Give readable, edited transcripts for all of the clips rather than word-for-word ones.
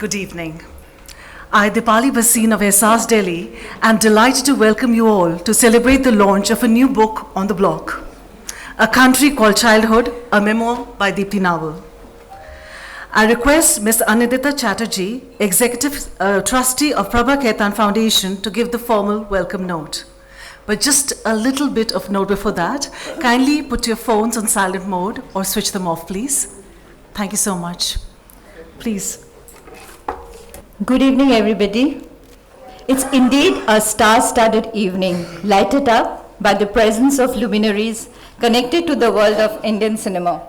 Good evening. I, Deepali Bhasin of Ehsaas Delhi, am delighted to welcome you all to celebrate the launch of a new book on the block, A Country Called Childhood, a memoir by Deepti Naval. I request Ms. Untitled Chatterjee, Executive Trustee of Pravachan Foundation, to give the formal welcome note. But just a little bit of note before that. Kindly put your phones on silent mode or switch them off, please. Thank you so much. Please. Good evening, everybody. It's indeed a star-studded evening, lighted up by the presence of luminaries connected to the world of Indian cinema.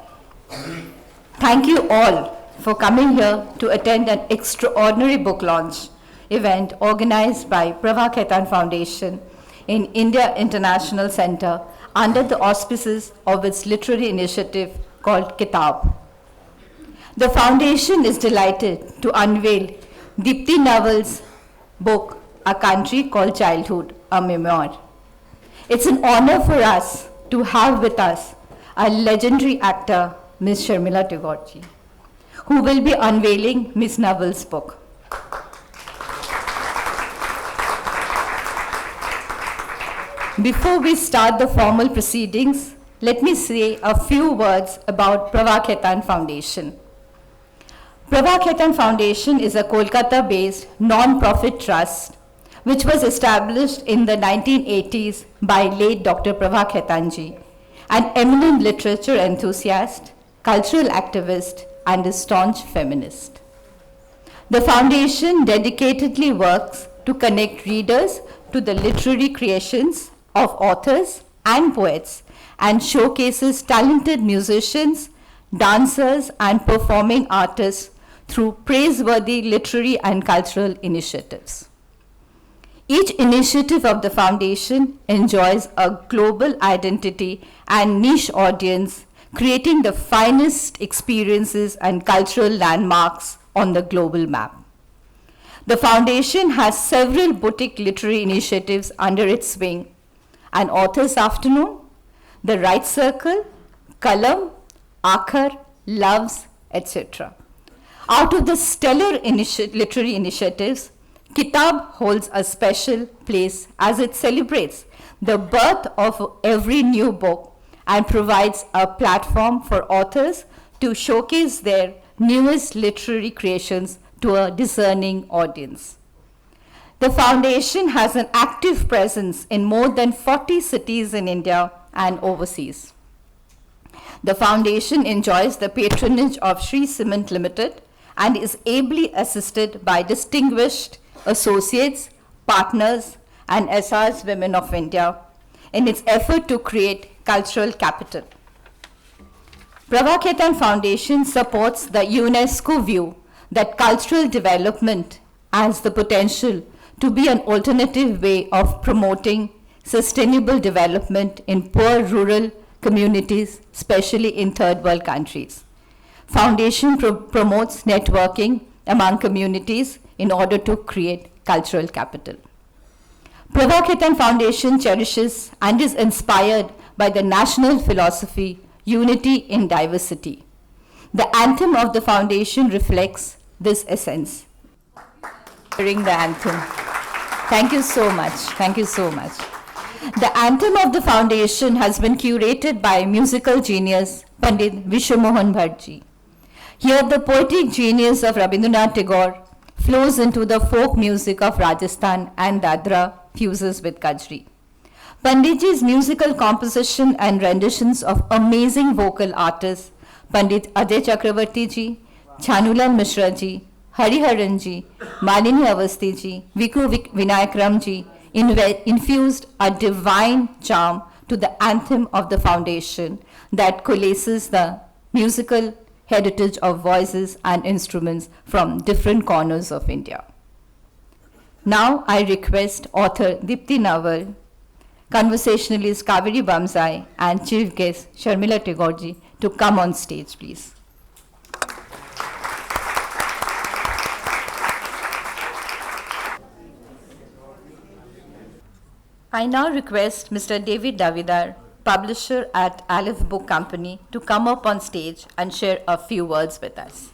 Thank you all for coming here to attend an extraordinary book launch event organized by Pravachan Foundation in India International Center under the auspices of its literary initiative called Kitaab. The foundation is delighted to unveil Deepti Naval's book, A Country Called Childhood, a memoir. It's an honor for us to have with us a legendary actor, Ms. Sharmila Tagore, who will be unveiling Ms. Naval's book. Before we start the formal proceedings, let me say a few words about Pravachan Foundation. Pravachan Foundation is a Kolkata-based non-profit trust which was established in the 1980s by late Dr. Pravachan, an eminent literature enthusiast, cultural activist, and a staunch feminist. The foundation dedicatedly works to connect readers to the literary creations of authors and poets and showcases talented musicians, dancers, and performing artists through praiseworthy literary and cultural initiatives. Each initiative of the foundation enjoys a global identity and niche audience, creating the finest experiences and cultural landmarks on the global map. The foundation has several boutique literary initiatives under its wing: an author's afternoon, the Right Circle, Kalam, Akhar, Loves, etc. Out of the stellar literary initiatives, Kitaab holds a special place as it celebrates the birth of every new book and provides a platform for authors to showcase their newest literary creations to a discerning audience. The foundation has an active presence in more than 40 cities in India and overseas. The foundation enjoys the patronage of Sri Cement Limited and is ably assisted by distinguished associates, partners, and Ehsaas Women of India in its effort to create cultural capital. Pravachan Foundation supports the UNESCO view that cultural development has the potential to be an alternative way of promoting sustainable development in poor rural communities, especially in third world countries. Foundation promotes networking among communities in order to create cultural capital. Pravachan Foundation cherishes and is inspired by the national philosophy, unity in diversity. The anthem of the foundation reflects this essence. Hearing the anthem. Thank you so much. Thank you so much. The anthem of the foundation has been curated by musical genius Pandit Vishwamohan Bhattji. Here the poetic genius of Rabindranath Tagore flows into the folk music of Rajasthan and Dadra fuses with Kajri. Panditji's musical composition and renditions of amazing vocal artists Pandit Ajay Chakravarti ji, Chanulan Mishra ji, Hariharan ji, Malini Avasthi ji, Viku Vinayak Ram ji infused a divine charm to the anthem of the foundation that coalesces the musical heritage of voices and instruments from different corners of India. Now I request author Deepti Naval, conversationalist Kaveri Bamzai, and chief guest Sharmila Tagore to come on stage, please. I now request Mr. David Davidar, publisher at Aleph Book Company, to come up on stage and share a few words with us.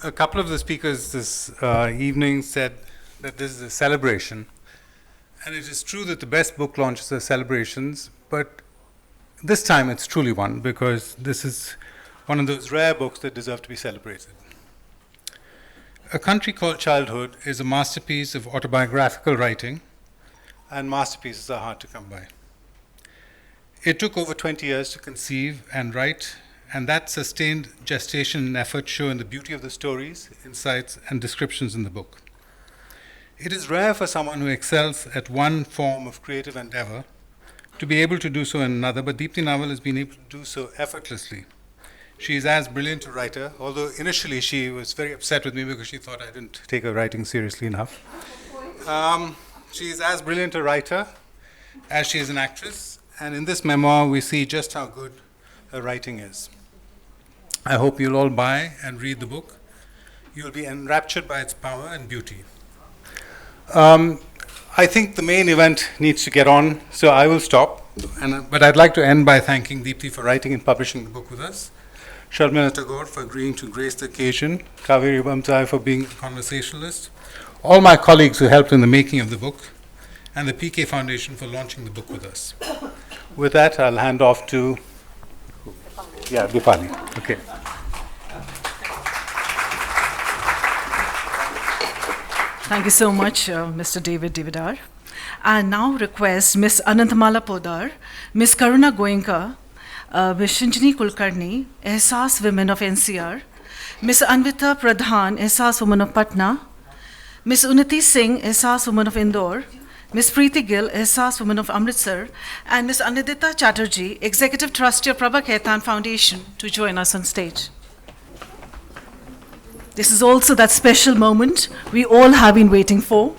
A couple of the speakers this evening said that this is a celebration. And it is true that the best book launches are celebrations, but this time it's truly one, because this is one of those rare books that deserve to be celebrated. A Country Called Childhood is a masterpiece of autobiographical writing, and masterpieces are hard to come by. It took over 20 years to conceive and write, and that sustained gestation and effort show in the beauty of the stories, insights, and descriptions in the book. It is rare for someone who excels at one form of creative endeavor to be able to do so in another, but Deepti Naval has been able to do so effortlessly. She is as brilliant a writer, although initially she was very upset with me because she thought I didn't take her writing seriously enough. She is as brilliant a writer as she is an actress, and in this memoir we see just how good her writing is. I hope you'll all buy and read the book. You'll be enraptured by its power and beauty. I think the main event needs to get on, so I will stop. But I'd like to end by thanking Deepti for writing and publishing the book with us, Sharmila Tagore for agreeing to grace the occasion, Kaveri Bamzai for being a conversationalist, all my colleagues who helped in the making of the book, and the PK Foundation for launching the book with us. With that, I'll hand off to Dipali. Okay. Thank you so much, Mr. David Dividar. I now request Ms. Ananthamala Podar, Ms. Karuna Goenka, Ms. Shinjini Kulkarni, Ehsas Women of NCR, Ms. Anvita Pradhan, Ehsas Women of Patna, Ms. Unnati Singh, Ehsas Women of Indore, Ms. Preeti Gill, Ehsas Women of Amritsar, and Ms. Anidita Chatterjee, Executive Trustee of Pravachan Foundation, to join us on stage. This is also that special moment we all have been waiting for.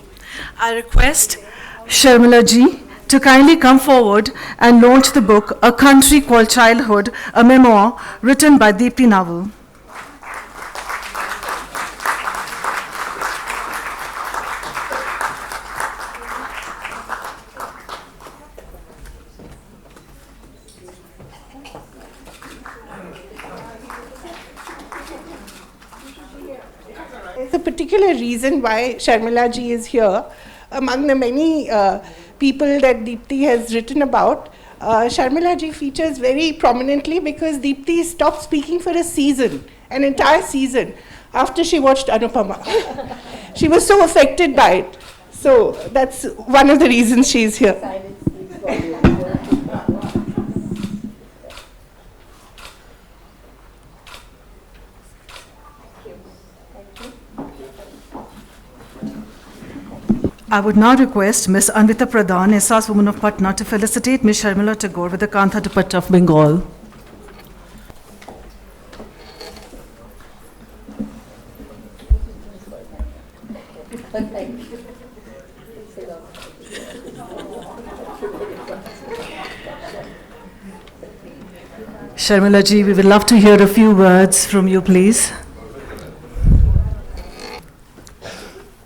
I request Sharmila ji to kindly come forward and launch the book, A Country Called Childhood, a memoir written by Deepti Naval. There's a particular reason why Sharmila ji is here. Among the many people that Deepti has written about, Sharmila ji features very prominently because Deepti stopped speaking for a season, an entire season, after she watched Anupama. She was so affected by it. So that's one of the reasons she's here. I would now request Ms. Anvita Pradhan, Ehsas Woman of Patna, to felicitate Ms. Sharmila Tagore with the Kantha Dupatta of Bengal. Sharmila ji, we would love to hear a few words from you, please.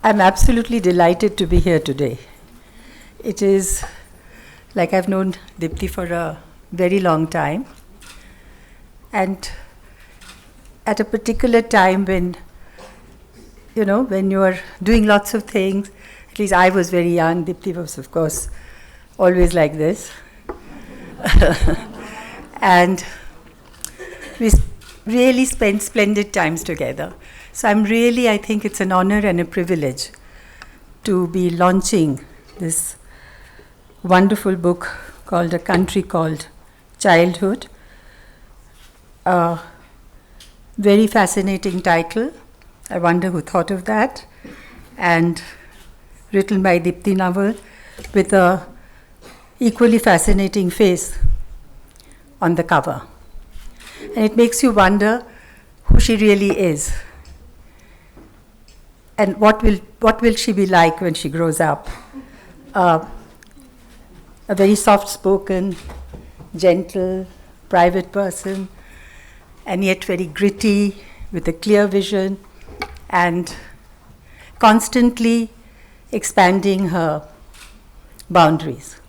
I'm absolutely delighted to be here today. It is like I've known Deepti for a very long time. And at a particular time when, when you are doing lots of things, at least I was very young, Deepti was, of course, always like this. And we really spent splendid times together. So I think it's an honor and a privilege to be launching this wonderful book called A Country Called Childhood. A very fascinating title. I wonder who thought of that. And written by Deepti Naval with a equally fascinating face on the cover. And it makes you wonder who she really is. And what will she be like when she grows up? A very soft-spoken, gentle, private person, and yet very gritty, with a clear vision, and constantly expanding her boundaries.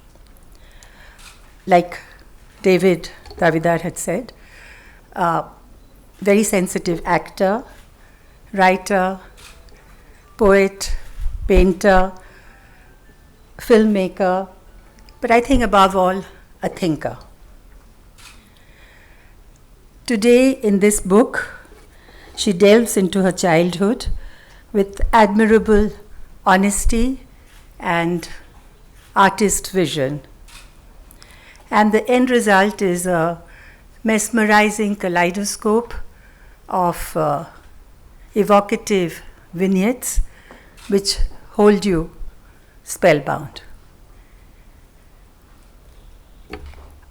Like David Davidar had said, very sensitive actor, writer, poet, painter, filmmaker, but I think above all, a thinker. Today, in this book, she delves into her childhood with admirable honesty and artist vision. And the end result is a mesmerizing kaleidoscope of evocative vignettes which hold you spellbound.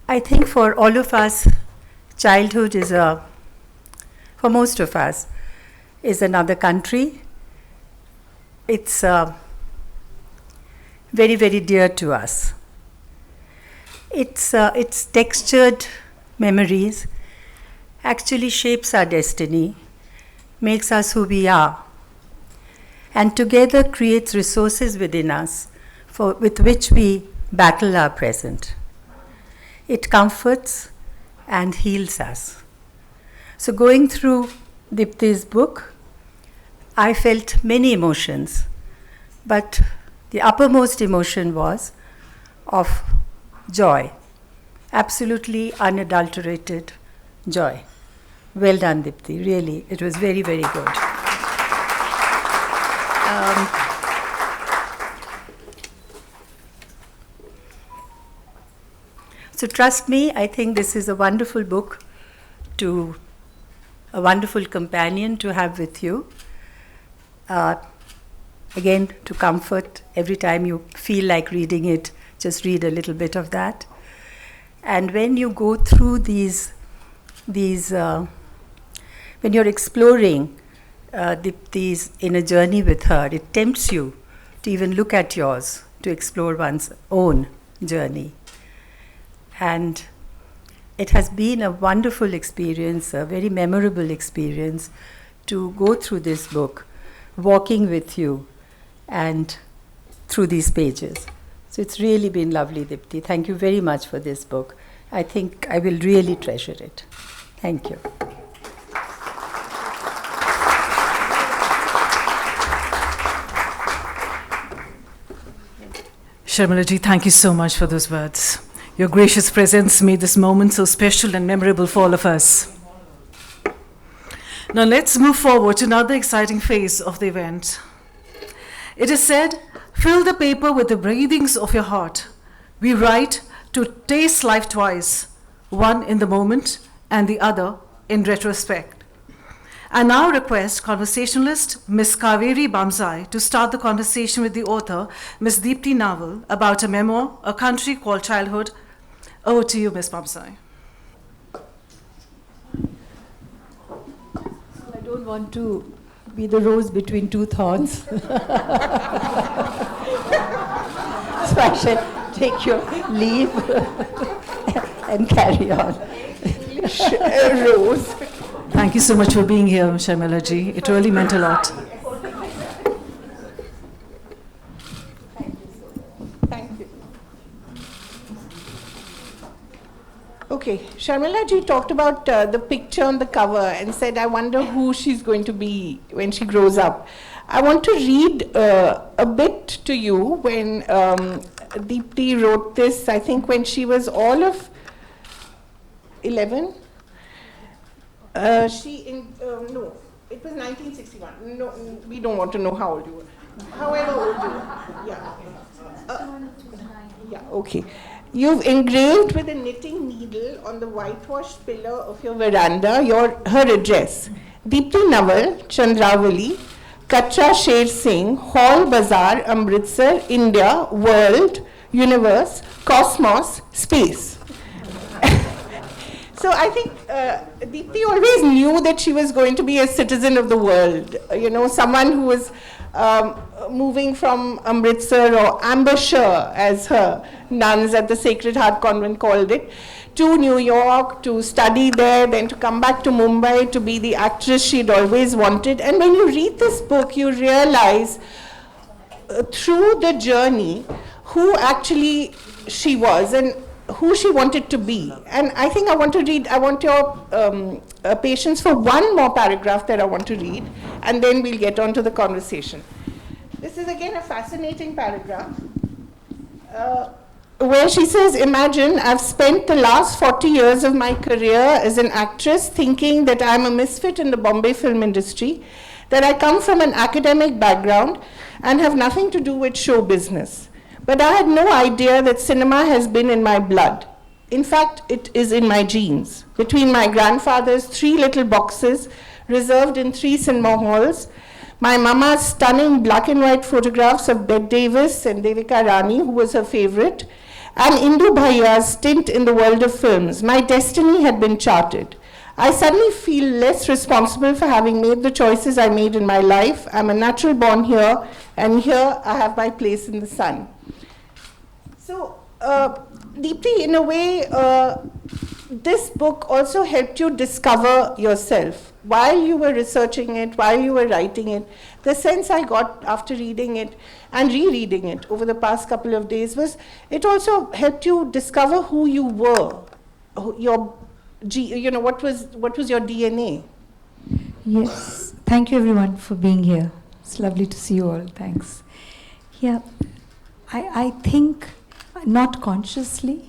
I think for all of us, childhood is for most of us, is another country. It's very, very dear to us. Its textured memories actually shapes our destiny, makes us who we are, and together creates resources within us with which we battle our present. It comforts and heals us. So going through Deepti's book, I felt many emotions, but the uppermost emotion was of joy, absolutely unadulterated joy. Well done, Deepti, really, it was very, very good. So trust me, I think this is a wonderful book, a wonderful companion to have with you. Again, to comfort every time you feel like reading it, just read a little bit of that. And when you go through these when you're exploring Deepti's inner journey with her, it tempts you to even look at yours, to explore one's own journey. And it has been a wonderful experience, a very memorable experience to go through this book, walking with you and through these pages. So it's really been lovely, Deepti. Thank you very much for this book. I think I will really treasure it. Thank you. Sharmilaji, thank you so much for those words. Your gracious presence made this moment so special and memorable for all of us. Now let's move forward to another exciting phase of the event. It is said, fill the paper with the breathings of your heart. We write to taste life twice, one in the moment and the other in retrospect. I now request conversationalist Ms. Kaveri Bamzai to start the conversation with the author, Ms. Deepti Naval, about a memoir, A Country Called Childhood. Over to you, Ms. Bamzai. I don't want to be the rose between two thorns. So I shall take your leave and carry on. Rose. Thank you so much for being here, Sharmilaji. It really meant a lot. Thank you. Okay, Sharmilaji talked about the picture on the cover and said, I wonder who she's going to be when she grows up. I want to read a bit to you when Deepti wrote this, I think when she was all of 11. No, it was 1961. No, we don't want to know how old you were. However old you were. Yeah. Yeah, okay. You've engraved with a knitting needle on the whitewashed pillar of your veranda her address. Deepti Naval, Chandravali, Katra Sher Singh, Hall Bazaar, Amritsar, India, World, Universe, Cosmos, Space. So I think Deepti always knew that she was going to be a citizen of the world, someone who was moving from Amritsar, or ambassador as her nuns at the Sacred Heart Convent called it, to New York to study there, then to come back to Mumbai to be the actress she'd always wanted. And when you read this book, you realize through the journey who actually she was. And who she wanted to be. And I think I want your patience for one more paragraph that I want to read, and then we'll get on to the conversation. This is again a fascinating paragraph where she says, imagine I've spent the last 40 years of my career as an actress thinking that I'm a misfit in the Bombay film industry, that I come from an academic background and have nothing to do with show business. But I had no idea that cinema has been in my blood. In fact, it is in my genes. Between my grandfather's 3 little boxes reserved in 3 cinema halls, my mama's stunning black and white photographs of Bette Davis and Devika Rani, who was her favorite, and Indu Bhaiya's stint in the world of films, my destiny had been charted. I suddenly feel less responsible for having made the choices I made in my life. I'm a natural born here, and here I have my place in the sun. So, Deepti, in a way, this book also helped you discover yourself. While you were researching it, while you were writing it, the sense I got after reading it and rereading it over the past couple of days was it also helped you discover who you were, what was your DNA. Yes, thank you everyone for being here. It's lovely to see you all. Thanks. Yeah, I think not consciously.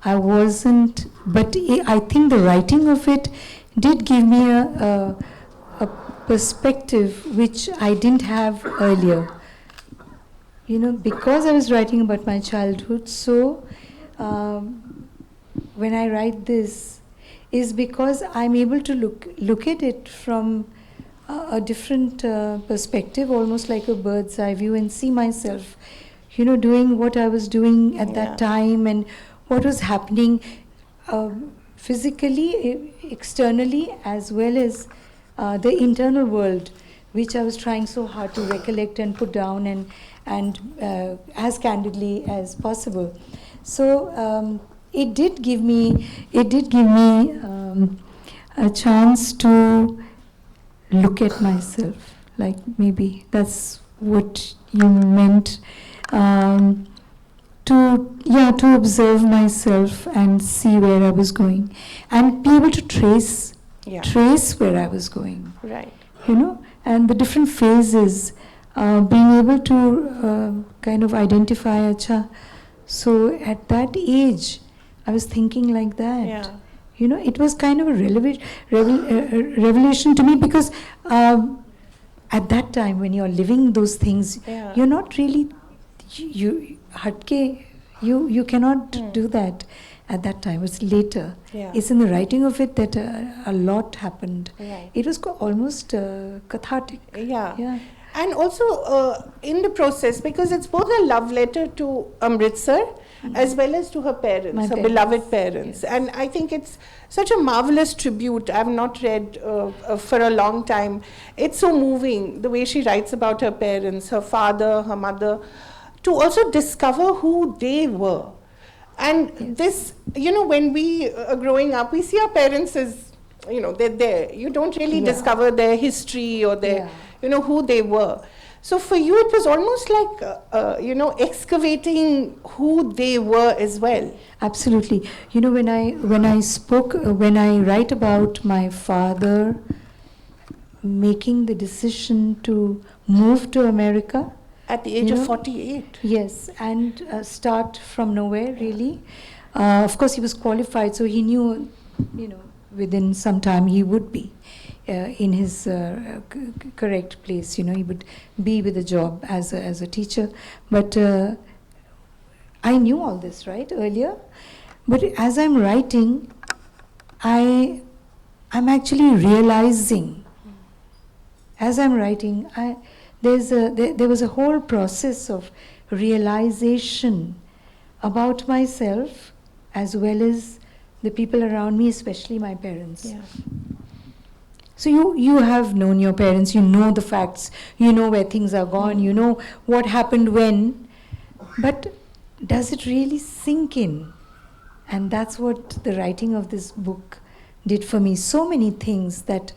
I wasn't, but I think the writing of it did give me a perspective which I didn't have earlier. Because I was writing about my childhood, so when I write this, is because I'm able to look at it from a different perspective, almost like a bird's eye view, and see myself, doing what I was doing at that time and what was happening physically, externally, as well as the internal world, which I was trying so hard to recollect and put down and as candidly as possible. So it did give me a chance to look at myself. Like maybe that's what you meant. To observe myself and see where I was going, and be able to trace where I was going. Right. And the different phases, being able to kind of identify. So at that age, I was thinking like that. Yeah. It was kind of a revelation to me, because at that time when you're living those things, you're not really you cannot do that at that time. It's later. It's in the writing of it that a lot happened. Right. It was almost cathartic. Yeah. And also in the process, because it's both a love letter to Amritsar as well as to her parents, her beloved parents. Yes. And I think it's such a marvelous tribute. I've not read for a long time. It's so moving, the way she writes about her parents, her father, her mother, to also discover who they were. And this, when we are growing up, we see our parents as, they're there. You don't really discover their history or their, who they were. So for you, it was almost like, excavating who they were as well. Absolutely. When I write about my father making the decision to move to America, at the age of 48. Yes, and start from nowhere, really. Of course, he was qualified, so he knew, within some time he would be in his correct place. He would be with a job as a teacher. But I knew all this, right, earlier. But as I'm writing, I'm actually realizing, as I'm writing, there was a whole process of realization about myself as well as the people around me, especially my parents. Yeah. So you have known your parents, you know the facts, you know where things are gone, you know what happened when, but does it really sink in? And that's what the writing of this book did for me. So many things that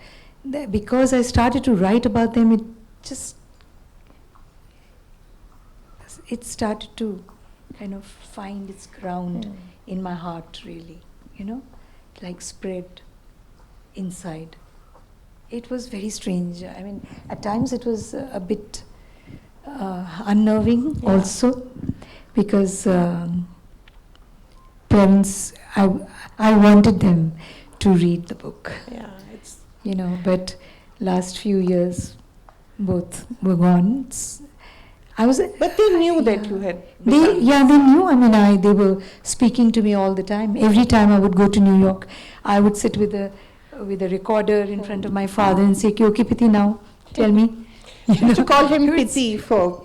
because I started to write about them, it started to kind of find its ground in my heart, really, like spread inside. It was very strange. I mean, at times it was a bit unnerving also, because parents, I wanted them to read the book, It's but last few years, both were gone. But they knew that you had. They knew. I mean, they were speaking to me all the time. Every time I would go to New York, I would sit with a recorder in front of my father and say, "Okay, Piti, now tell me." To call him Piti for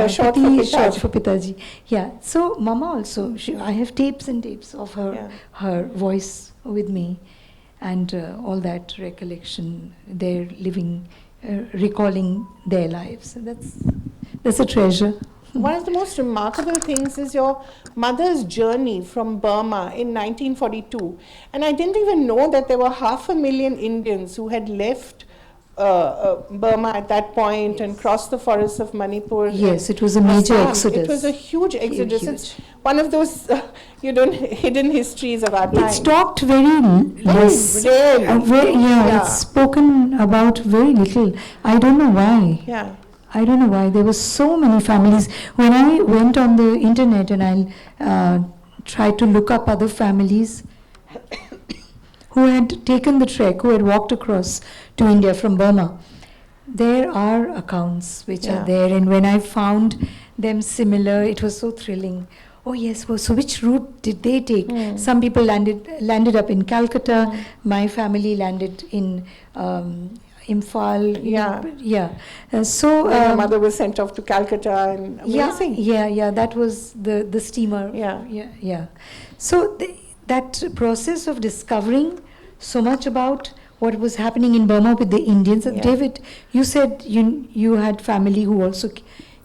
short for Piti, Pitaji. short for Pitaji. Yeah. So Mama also, I have tapes and tapes of her voice with me, and all that recollection, their living, recalling their lives. That's a treasure. One of the most remarkable things is your mother's journey from Burma in 1942. And I didn't even know that there were 500,000 Indians who had left Burma at that point and crossed the forests of Manipur. Yes, it was a major Assam. exodus. It was a huge exodus. Huge. It's one of those hidden histories of our time. It's talked very less. Rarely. It's spoken about very little. I don't know why. Yeah. I don't know why. There were so many families. When I went on the internet and I tried to look up other families who had taken the trek, who had walked across to India from Burma, there are accounts which are there. And when I found them similar, it was so thrilling. Oh yes, so which route did they take? Some people landed up in Calcutta. My family landed in Imphal. So my mother was sent off to Calcutta, and amazing. That was the steamer. Yeah. So that process of discovering so much about what was happening in Burma with the Indians. David, you said you had family who also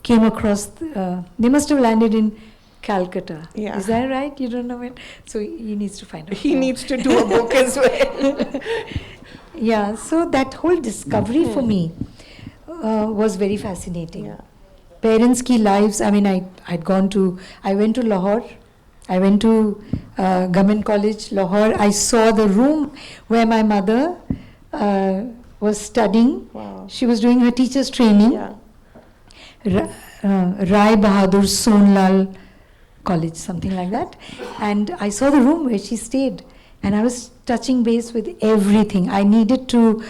came across. They must have landed in Calcutta. Yeah. Is that right? You don't know it? So he needs to find out. He needs to do a book as well. Yeah, so that whole discovery for me was very fascinating. Yeah. Parents' ki lives, I mean, I went to Lahore, I went to Government College, Lahore. I saw the room where my mother was studying. Wow. She was doing her teacher's training. Yeah. Rai Bahadur Sonlal College, something like that. And I saw the room where she stayed. And I was touching base with everything. I needed to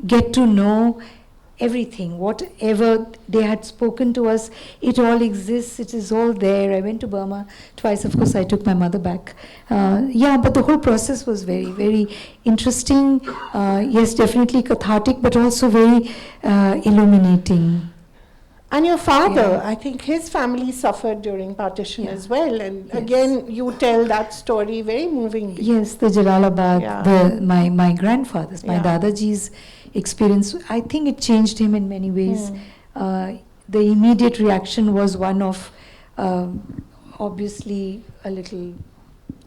get to know everything, whatever they had spoken to us. It all exists. It is all there. I went to Burma twice. Of course, I took my mother back. But the whole process was very, very interesting. Yes, definitely cathartic, but also very illuminating. And your father, I think his family suffered during partition as well. And again, you tell that story very movingly. Yes, the Jalalabad, my grandfather's, my Dadaji's experience, I think it changed him in many ways. The immediate reaction was one of, obviously, a little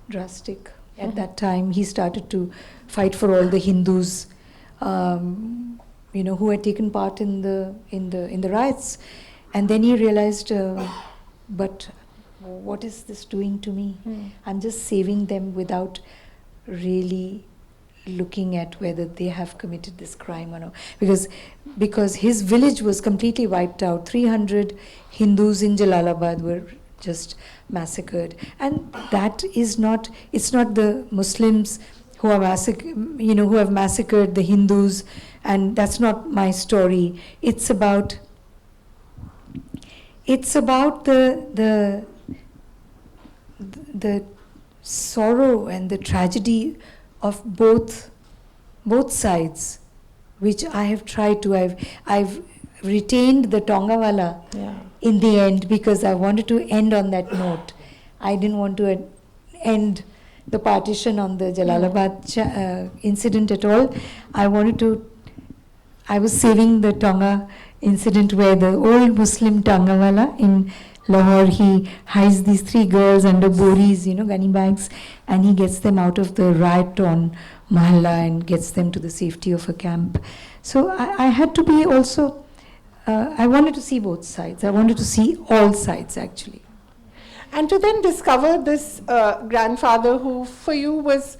drastic. At that time, he started to fight for all the Hindus, who had taken part in the riots, and then he realized, but what is this doing to me? I'm just saving them without really looking at whether they have committed this crime or not, because his village was completely wiped out. 300 Hindus in Jalalabad were just massacred, and that is not. It's not the Muslims who are who have massacred the Hindus. And that's not my story. It's about the sorrow and the tragedy of both sides, which I have tried to. I've retained the Tongawala in the end because I wanted to end on that note. I didn't want to end the partition on the Jalalabad incident at all. I was saving the Tonga incident where the old Muslim Tongawala in Lahore, he hides these 3 girls under boris, gunny bags, and he gets them out of the riot-torn mahalla and gets them to the safety of a camp. So I had to be also, I wanted to see both sides. I wanted to see all sides, actually. and to then discover this grandfather who for you was,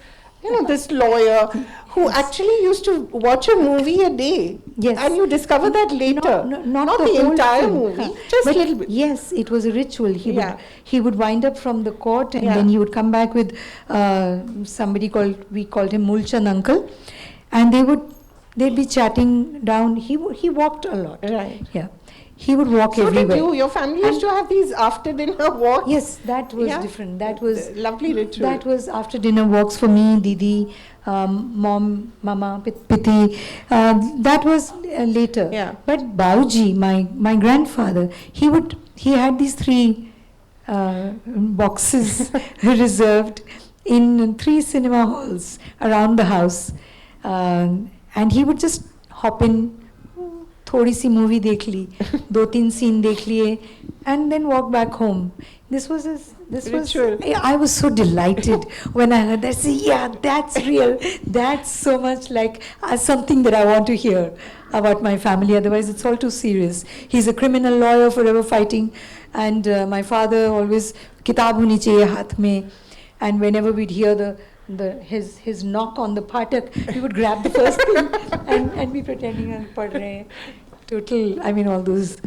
this lawyer who actually used to watch a movie a day. Yes. And you discover that later. Not the whole entire film. movie, just a But little bit. yes, it was a ritual. He would wind up from the court, and Yeah. then he would come back with somebody we called him Mulchan uncle, and they'd be chatting down. He walked a lot. Right. Yeah, he would walk So everywhere. did you. Your family used to have these after dinner walks. Yes, that was Yeah. different. That was Lovely ritual. That was after dinner walks for me, Didi, mom, mama, Piti. That was later. Yeah. But Bauji, my grandfather, he had these 3 boxes reserved in 3 cinema halls around the house, and he would just hop in. थोड़ी सी movie देख ली 2-3 scene देख लिए and then walk back home. This was Ritual. I was so delighted when I heard that. Say, yeah, that's real. That's so much like something that I want to hear about my family. Otherwise, it's all too serious. He's a criminal lawyer, forever fighting, and my father always किताब होनी चाहिए हाथ में. And whenever we'd hear his knock on the phatak, we would grab the first thing and be pretending and पढ़ रहे हैं. Total, I mean, all those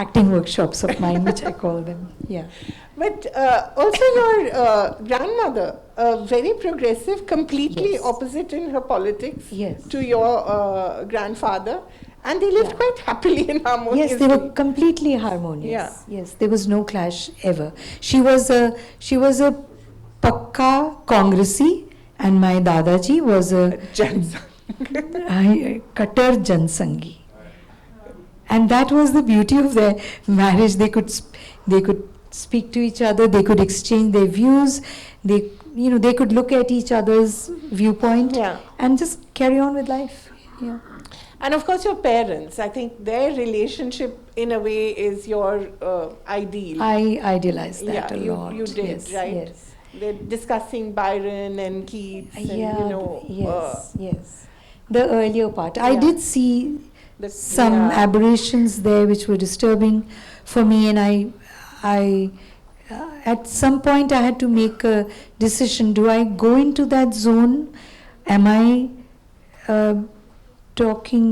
acting workshops of mine, which I call them. Yeah. But also your grandmother, very progressive, completely Yes. opposite in her politics Yes. to your grandfather, and they lived Yeah. quite happily and harmoniously. Yes, they were completely harmonious. Yeah. Yes, there was no clash ever. She was a pakka Congresi, and my Dadaji was a Kattar Jansangi. And that was the beauty of their marriage. They could speak to each other. They could exchange their views. They could look at each other's viewpoint Yeah. and just carry on with life. Yeah. And of course, your parents. I think their relationship, in a way, is your ideal. I idealized that yeah, a lot. you did, Yes, right? Yes. They're discussing Byron and Keats, and Yes. The earlier part. I yeah. did see some yeah. aberrations there which were disturbing for me, and I at some point I had to make a decision. Do I go into that zone? Am I talking?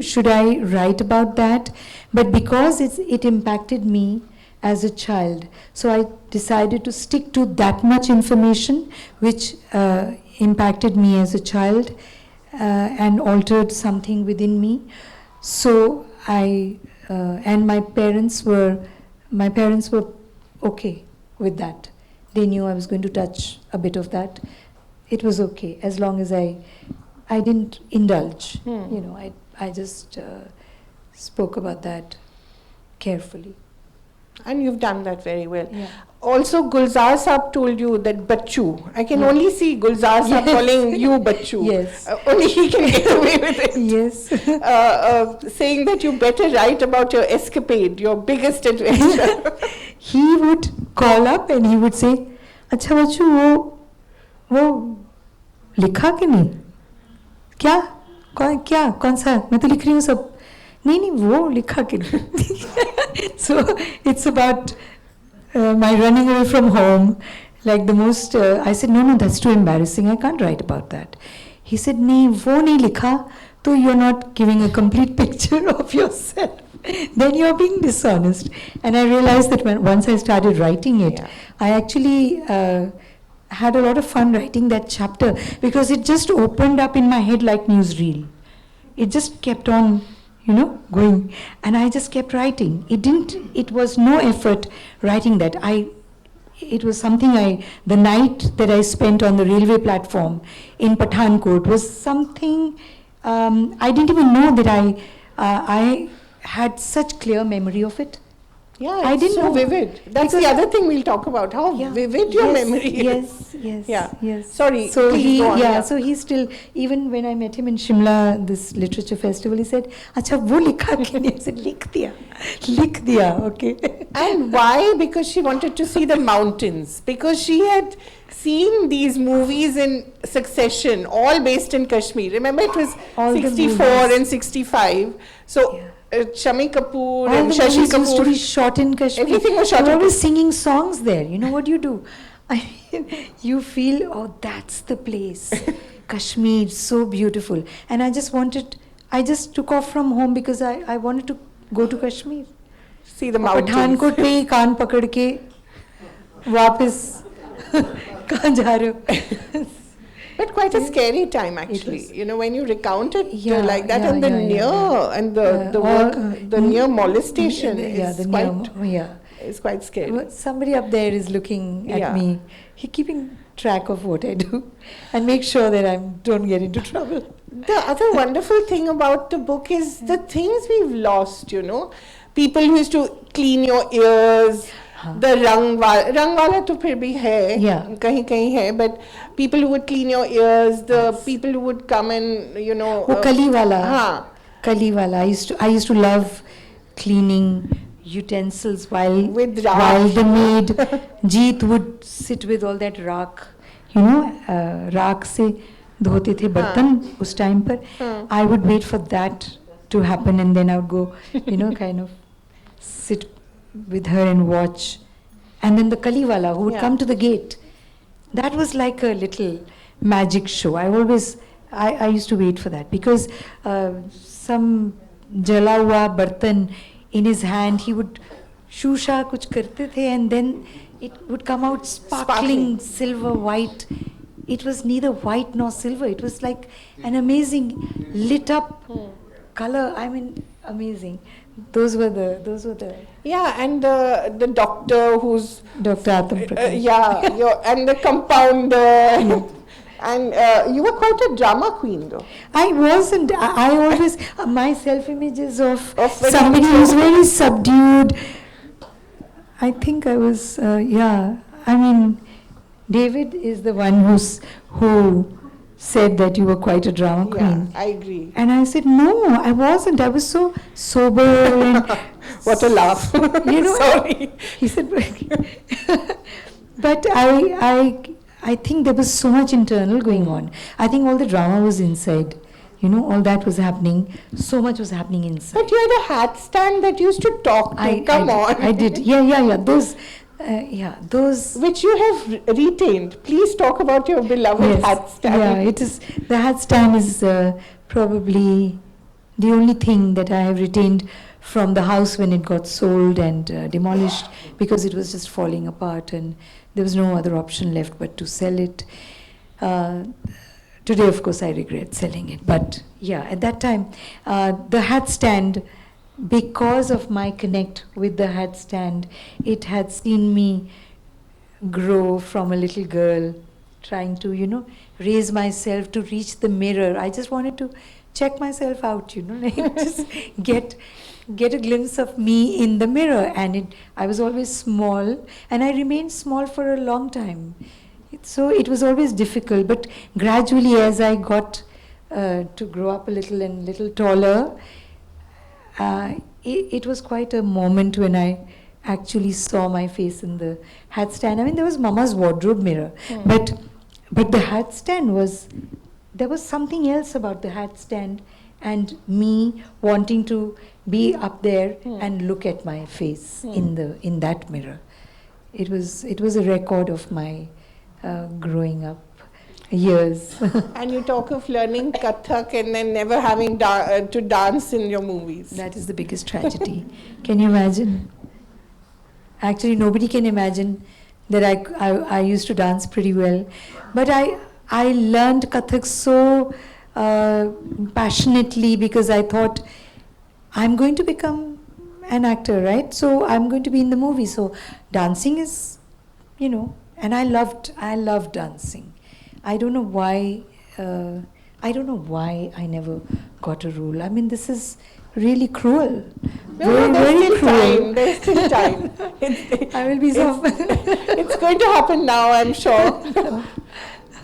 Should I write about that? But because it impacted me as a child, so I decided to stick to that much information which impacted me as a child and altered something within me. So I and my parents were okay with that. They knew I was going to touch a bit of that. It was okay as long as I didn't indulge. I just spoke about that carefully. And you've done that very well. Yeah. Also, Gulzar Saab told you that Bachu. I can only see Gulzar Saab calling you Bachu. Yes. Only he can get away with it. Yes. Saying that you better write about your escapade, your biggest adventure. He would call up and he would say, अच्छा बच्चू वो लिखा कि नहीं? क्या कौन सा? मैं तो लिख रही हूँ सब. नहीं वो लिखा कि नहीं. So it's about my running away from home, like the most. I said no, that's too embarrassing. I can't write about that. He said नहीं वो नहीं लिखा, तो you're not giving a complete picture of yourself. Then you're being dishonest. And I realized that once I started writing it, Yeah. I actually had a lot of fun writing that chapter because it just opened up in my head like newsreel. It just kept on, going. And I just kept writing. It was no effort writing that. It was something the night that I spent on the railway platform in Pathankot was something, I didn't even know that I had such clear memory of it. Yeah, I it's didn't so know. vivid. That's the Because- other thing we'll talk about, how vivid your memory is. Yes. Yeah. Sorry, So please go on, so he still, even when I met him in Shimla, this literature festival, he said, "Acha, wo likha ke nahi?" I said, "Likh diya, okay." And why? Because she wanted to see the mountains. Because she had seen these movies in succession, all based in Kashmir. Remember, it was All the 64 movies. and 65. So Shami Kapoor All and the Shashi movies used to be Kapoor. shot in Kashmir. Everything was shot You're in always singing songs there. You know what you do? I mean, you feel, oh, that's the place. Kashmir, so beautiful. And I just took off from home because I wanted to go to Kashmir. See the mountains. Pathankot पे ही कान पकड़ के वापस कहाँ जा रहे हो? But quite a scary time, actually. was. You know, when you recount it Yeah, like that, yeah, and the yeah, near yeah. and the work, the near molestation is yeah. is quite scary. Well, somebody up there is looking at Yeah. me. He keeping track of what I do and make sure that I don't get into trouble. The other wonderful thing about the book is the things we've lost, you know. People who used to clean your ears, the rangwala to phir bhi hai, Yeah. kahin hai, but people who would clean your ears, the people who would come and, you know. वो कली वाला. हाँ. Kali wala. I used to love cleaning utensils while With raak. while the maid Jeet would sit with all that raak. You know, raak से धोते थे बर्तन उस time पर. I would wait for that to happen and then I would go, you know, kind of sit with her and watch. And then the Kaliwala who would Yeah. come to the gate. That was like a little magic show. I used to wait for that because some jala hua bartan in his hand, he would shusha kuch karte the and then it would come out sparkling silver white. It was neither white nor silver. It was like an amazing lit up color. I mean, amazing. Those were the Yeah, and the doctor who's Dr. Atam Prakash. and the compounder. And you were quite a drama queen, though. I wasn't. I always my self images of very somebody who's very subdued. I think I was. Yeah. I mean, David is the one who said that you were quite a drama queen. Yeah, I agree. And I said, no, I wasn't. I was so sober and What a laugh. You know, Sorry. he said, but I think there was so much internal going on. I think all the drama was inside. You know, all that was happening. So much was happening inside. But you had a hat stand that used to talk to. Come on. I did. Yeah. Those. Which you have retained. Please talk about your beloved hat stand. Yeah, it is. The hat stand is probably the only thing that I have retained from the house when it got sold and demolished because it was just falling apart and there was no other option left but to sell it. Today, of course, I regret selling it. But yeah, at that time, the hat stand, because of my connect with the hat stand, it had seen me grow from a little girl, trying to, you know, raise myself to reach the mirror. I just wanted to check myself out, you know, like just get a glimpse of me in the mirror. And I was always small, and I remained small for a long time. So it was always difficult, but gradually as I got to grow up a little taller, it was quite a moment when I actually saw my face in the hat stand. I mean, there was Mama's wardrobe mirror, but the hat stand there was something else about the hat stand and me wanting to be up there and look at my face in that mirror. It was a record of my growing up years. And you talk of learning Kathak and then never having to dance in your movies. That is the biggest tragedy. Can you imagine? Actually, nobody can imagine that I used to dance pretty well. But I learned Kathak so passionately because I thought, I'm going to become an actor, right? So I'm going to be in the movie. So dancing is, you know, and I loved dancing. I don't know why I never got a role. I mean, this is really cruel. No, there's still time. There's still time. I will be so. It's going to happen now, I'm sure.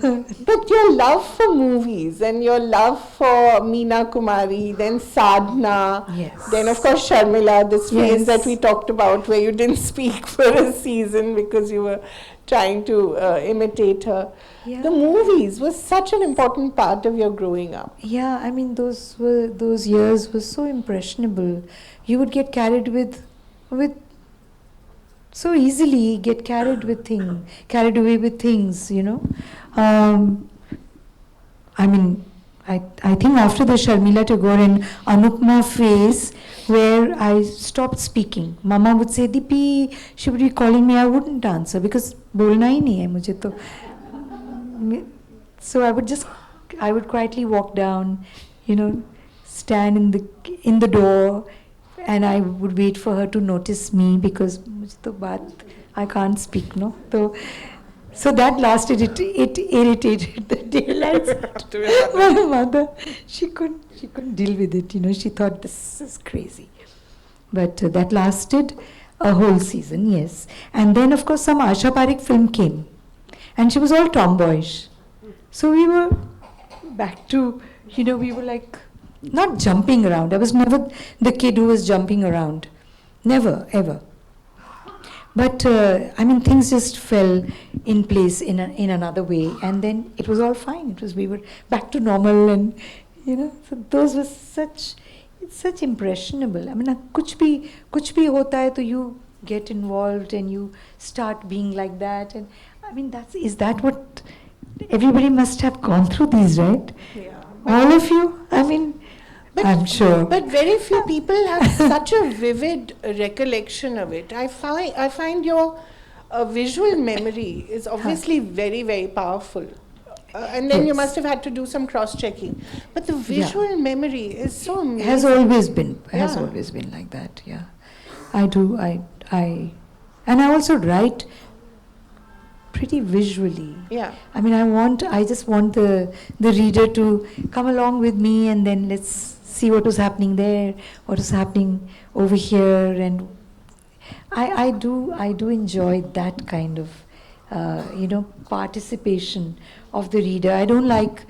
But your love for movies and your love for Meena Kumari, then Sadhana, Yes. then of course Sharmila, this phase Yes. that we talked about where you didn't speak for a season because you were trying to imitate her. Yeah. The movies was such an important part of your growing up. Yeah, I mean those years were so impressionable. You would get carried with so easily get carried away with things, you know. I mean, I think after the Sharmila Tagore and Anupma phase, where I stopped speaking, Mama would say, Deepi, she would be calling me, I wouldn't answer because bolna hi nahi hai mujhe to. So I would quietly walk down, you know, stand in the door, and I would wait for her to notice me because mujhe to baat I can't speak, no. So that lasted. It irritated the daylights out of my mother. She couldn't deal with it. You know, she thought this is crazy. But that lasted a whole season, yes. And then, of course, some Asha Parekh film came, and she was all tomboyish. So we were back to, you know, we were like not jumping around. I was never the kid who was jumping around, never ever. But I mean, things just fell in place in another way, and then it was all fine. We were back to normal, and you know, so those were such impressionable. I mean, kuch bhi hota hai, to you get involved and you start being like that, and I mean, is that what everybody must have gone through these, right? Yeah. All of you. I mean. I'm sure. But very few people have such a vivid recollection of it. I find your visual memory is obviously very, very powerful. And then you must have had to do some cross-checking. But the visual memory is so amazing. Has always been like that, yeah. I do, and I also write pretty visually. Yeah. I mean, I just want the reader to come along with me, and then let's see what was happening there, what was happening over here, and I do enjoy that kind of you know, participation of the reader. I don't like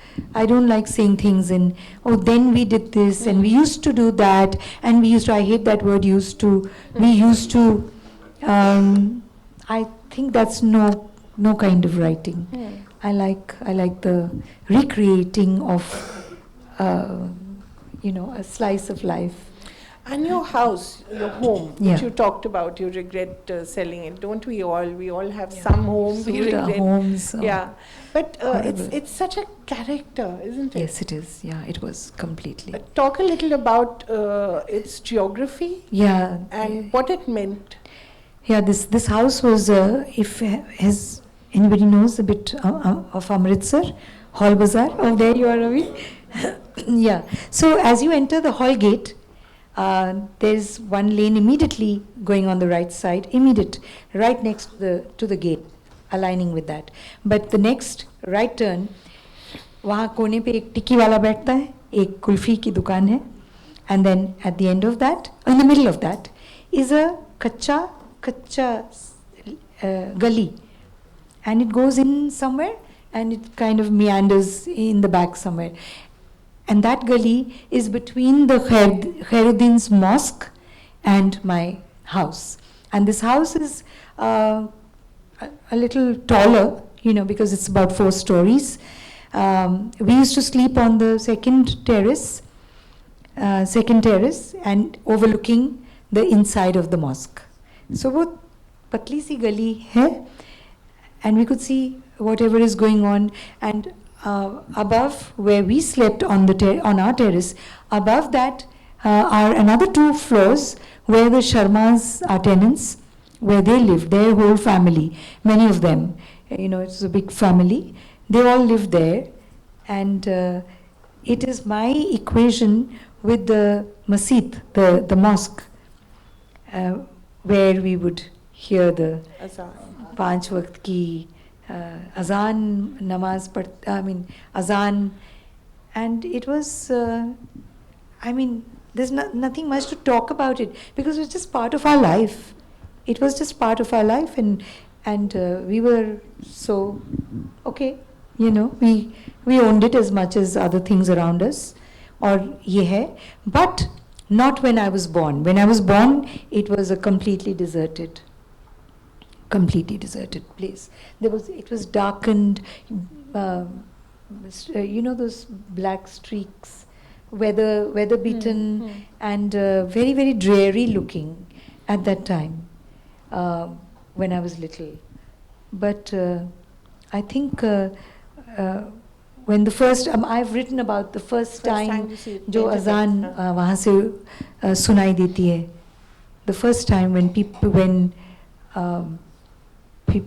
saying things in, oh, then we did this and we used to do that and we used to. I hate that word used to. We used to. I think that's no kind of writing. I like the recreating of you know, a slice of life. And your house, your home, Yeah. which you talked about, you regret selling it. Don't we all? We all have some home we Sold our regret. homes. Yeah. But horrible. it's such a character, isn't it? Yes, it is. Yeah, it was completely. Talk a little about its geography Yeah. and what it meant. Yeah, this house was, has anybody knows a bit of Amritsar, Hall Bazaar? Oh, there you are, Ravi. Yeah. So as you enter the hall gate, there's one lane immediately going on the right side, right next to the gate, aligning with that. But the next right turn, वहाँ कोने पे एक टिक्की वाला बैठता है, एक कुल्फी की दुकान है, and then at the end of that, in the middle of that, is a कच्चा gully, and it goes in somewhere, and it kind of meanders in the back somewhere. And that gully is between the Khairuddin's mosque and my house. And this house is a little taller, you know, because it's about 4 stories. We used to sleep on the second terrace, and overlooking the inside of the mosque. So वो पतली सी गली है, and we could see whatever is going on. And above where we slept on our terrace, above that are another 2 floors where the Sharmas are tenants, where they live, their whole family, many of them. You know, it's a big family. They all live there, and it is my equation with the masjid, the mosque, where we would hear the Panch Waqt ki azan, namaz azan, and it was, I mean, there's nothing much to talk about it because it was just part of our life. It was just part of our life, and we were so okay, you know, we owned it as much as other things around us, or ye hai, but not when I was born. When I was born, it was a completely deserted completely deserted place. It was darkened, those black streaks, weather beaten, and very, very dreary looking at that time when I was little. But I think when the first, I've written about the first time जो अजान वहाँ से सुनाई देती है. The first time when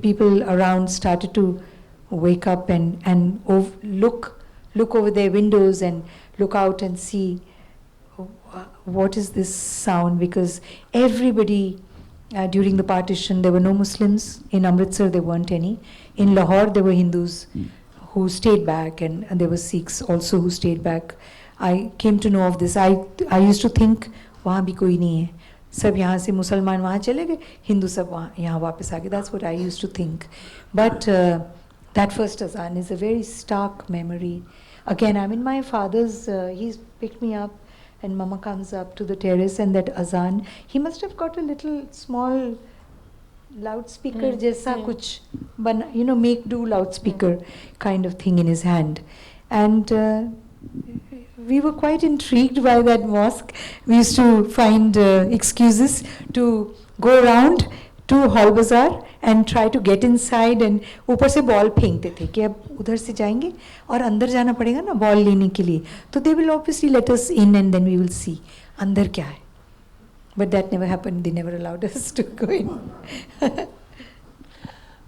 people around started to wake up and look over their windows and look out and see what is this sound, because everybody during the partition, there were no Muslims. In Amritsar there weren't any. In Lahore there were Hindus who stayed back, and there were Sikhs also who stayed back. I came to know of this. I used to think वहाँ भी कोई नहीं है, सब यहाँ से मुसलमान वहाँ चले गए, हिंदू सब वहाँ यहाँ वापस आ गए. That's what I used to think. But that first azan is a very stark memory. Again, I'm in my father's, he's picked me up, and Mama comes up to the terrace, and that azan, he must have got a little small loudspeaker jaisa kuch, make do loudspeaker kind of thing in his hand. And we were quite intrigued by that mosque. We used to find excuses to go around to Hall Bazaar and try to get inside, and ऊपर से ball फेंकते थे कि अब उधर से जाएंगे और अंदर जाना पड़ेगा ना बॉल लेने के लिए, तो they will obviously let us in and then we will see अंदर क्या है. But that never happened. They never allowed us to go in.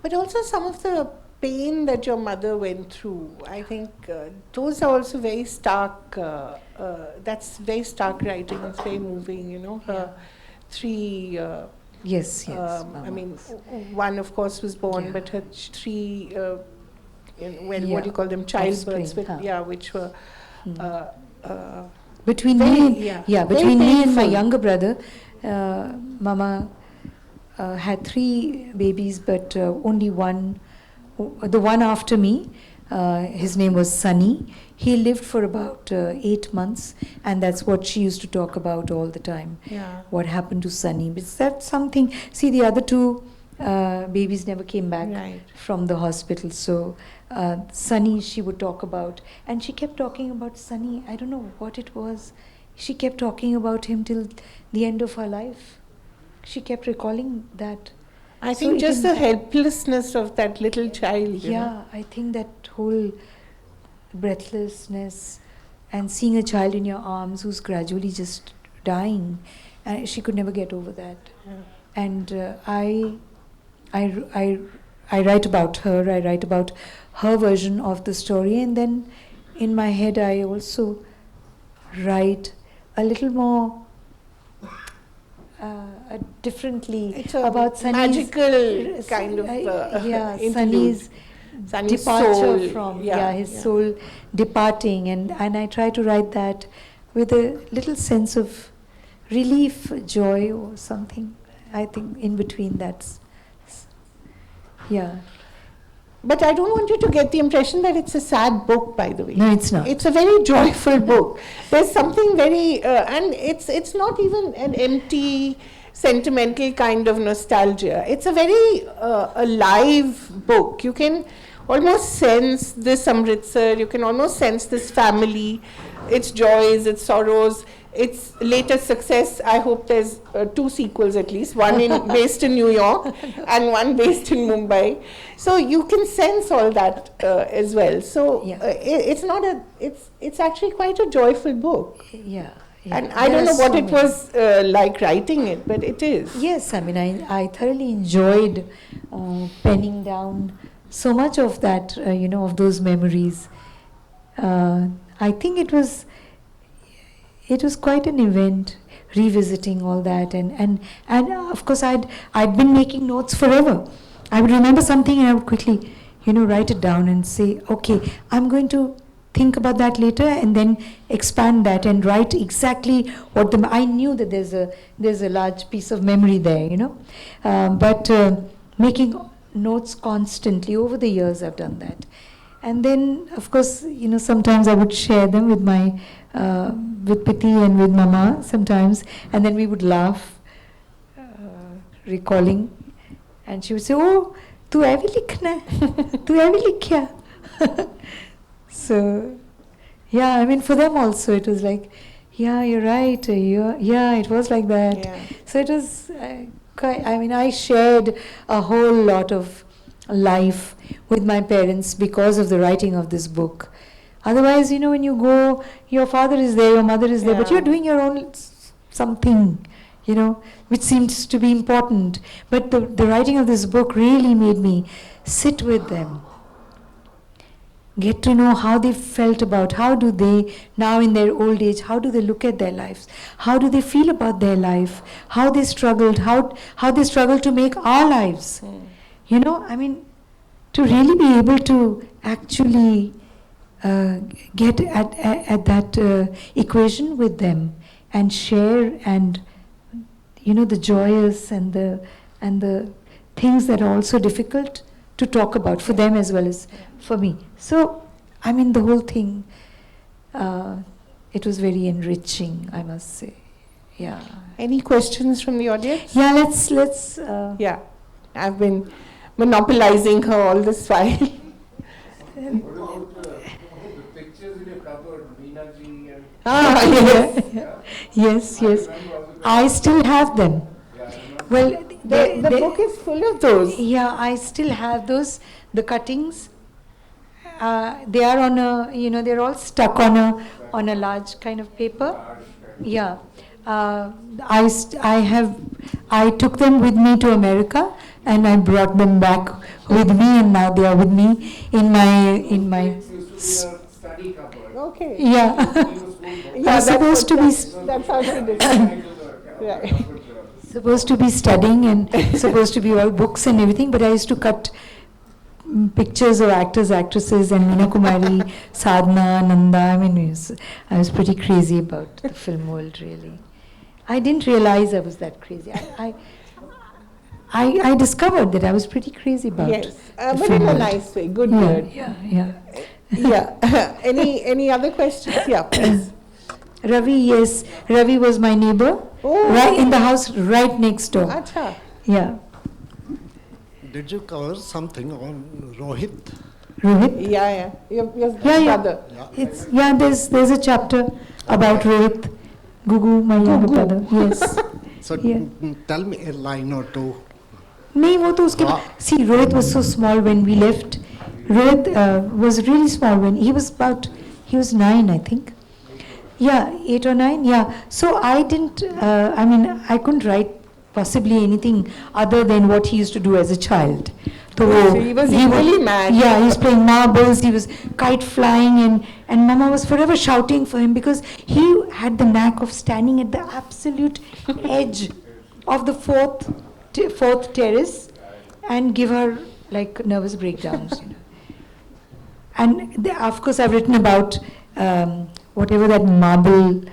But also some of the pain that your mother went through, I think those are also very stark. That's very stark writing. It's very moving. Her three. Yes. I mean, one of course was born, but her three. What do you call them? Childbirths. Which were. Between me and my younger brother, Mama had 3 babies, but only one. The one after me, his name was Sunny. He lived for about 8 months, and that's what she used to talk about all the time. Yeah. What happened to Sunny? Because that's something. See, the other 2 babies never came back from the hospital. So Sunny, she would talk about, and she kept talking about Sunny. I don't know what it was. She kept talking about him till the end of her life. She kept recalling that. I think just the helplessness of that little child. I think that whole breathlessness and seeing a child in your arms who's gradually just dying, she could never get over that. Yeah. And I write about her. I write about her version of the story, and then in my head I also write a little more differently about Sunny's magical kind of Sunny's departure from his soul departing, and I try to write that with a little sense of relief, joy, or something. I think in between that's But I don't want you to get the impression that it's a sad book, by the way. No, it's not. It's a very joyful book. There's something very, and it's not even an empty, sentimental kind of nostalgia. It's a very alive book. You can almost sense this Amritsar. You can almost sense this family, its joys, its sorrows, its latest success. I hope there's 2 sequels at least, one based in New York and one based in Mumbai. So you can sense all that as well. So it's actually quite a joyful book. And I don't know what it was like writing it, but it is. Yes, I mean, I thoroughly enjoyed penning down so much of that, of those memories. I think it was quite an event, revisiting all that, and of course I'd been making notes forever. I would remember something and I would quickly, write it down and say, okay, I'm going to think about that later, and then expand that and write exactly what I knew that there's a large piece of memory there, but making notes constantly over the years, I've done that. And then, of course, sometimes I would share them with my with Piti and with Mama sometimes, and then we would laugh, recalling. And she would say, "Oh, tu hai bhi likhna hai? Tu hai bhi likhya?" So, yeah, I mean, for them also it was like, yeah, you're right. Yeah, it was like that. Yeah. So it was, I mean, I shared a whole lot of life with my parents because of the writing of this book. Otherwise, you know, when you go, your father is there, your mother is there, but Yeah. you're doing your own something, you know, which seems to be important. But the writing of this book really made me sit with them, get to know how they felt about, how do they, now in their old age, how do they look at their lives? How do they feel about their life? How they struggled, how they struggled to make our lives. You know, I mean, to really be able to actually get at that equation with them and share, and, you know, the joyous and the things that are also difficult to talk about for them as well as for me. So, I mean, the whole thing, it was very enriching, I must say. Yeah. Any questions from the audience? Yeah, let's. Yeah, I've been monopolizing her all this while. Yes. I still have them. Well, The book is full of those. yeah, I still have those, the cuttings. They are on a, you know, they're all stuck on a large kind of paper. Yeah. I took them with me to America, and I brought them back with me, and now they are with me in my Study cupboard. Okay. yeah. Yeah, supposed to be that's how she did it. Right. supposed to be studying and supposed to be all books and everything, but I used to cut pictures of actors, actresses, and Meena Kumari, Sadhna, Nanda. I mean, I was pretty crazy about the film world, really. I didn't realize I was that crazy. I discovered that I was pretty crazy about Yes, the but film in a world. nice way. Good Yeah, word. yeah. Yeah. Any other questions? Yeah, please. Ravi, yes. Ravi was my neighbor, Oh. right in the house right next door. Acha. Yeah. Did you cover something on Rohit? Rohit? Yeah. Your Yeah. brother. There's a chapter about Rohit, Gugu, my younger brother. Yes. So Yeah. tell me a line or two. नहीं वो तो उसके हाँ. See, Rohit was so small when we left. Rohit was really small when he was 9, I think. Yeah, 8 or 9. Yeah. So I didn't. I couldn't write possibly anything other than what he used to do as a child. So he was equally mad. Yeah, he was playing marbles. He was kite flying, and Mama was forever shouting for him because he had the knack of standing at the absolute edge of the fourth terrace and give her like nervous breakdowns. You know. And of course, I've written about whatever that marble.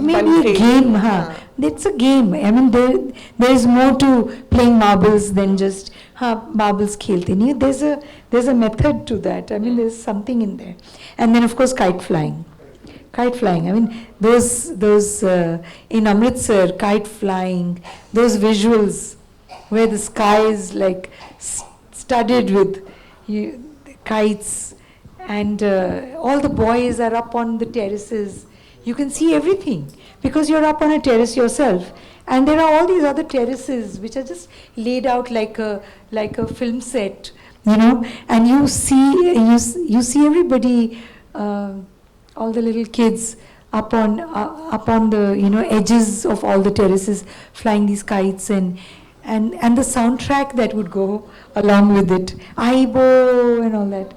Maybe a game, huh? It's a game. I mean, there is more to playing marbles than just marbles khelte nahi. There's a method to that. I mean, there's something in there. And then of course kite flying. I mean, those in Amritsar, kite flying, those visuals where the sky is like studded with kites, and all the boys are up on the terraces. You can see everything because you're up on a terrace yourself, and there are all these other terraces which are just laid out like a film set, you know. And you see everybody, all the little kids up on the edges of all the terraces, flying these kites, and the soundtrack that would go along with it, Aibo and all that.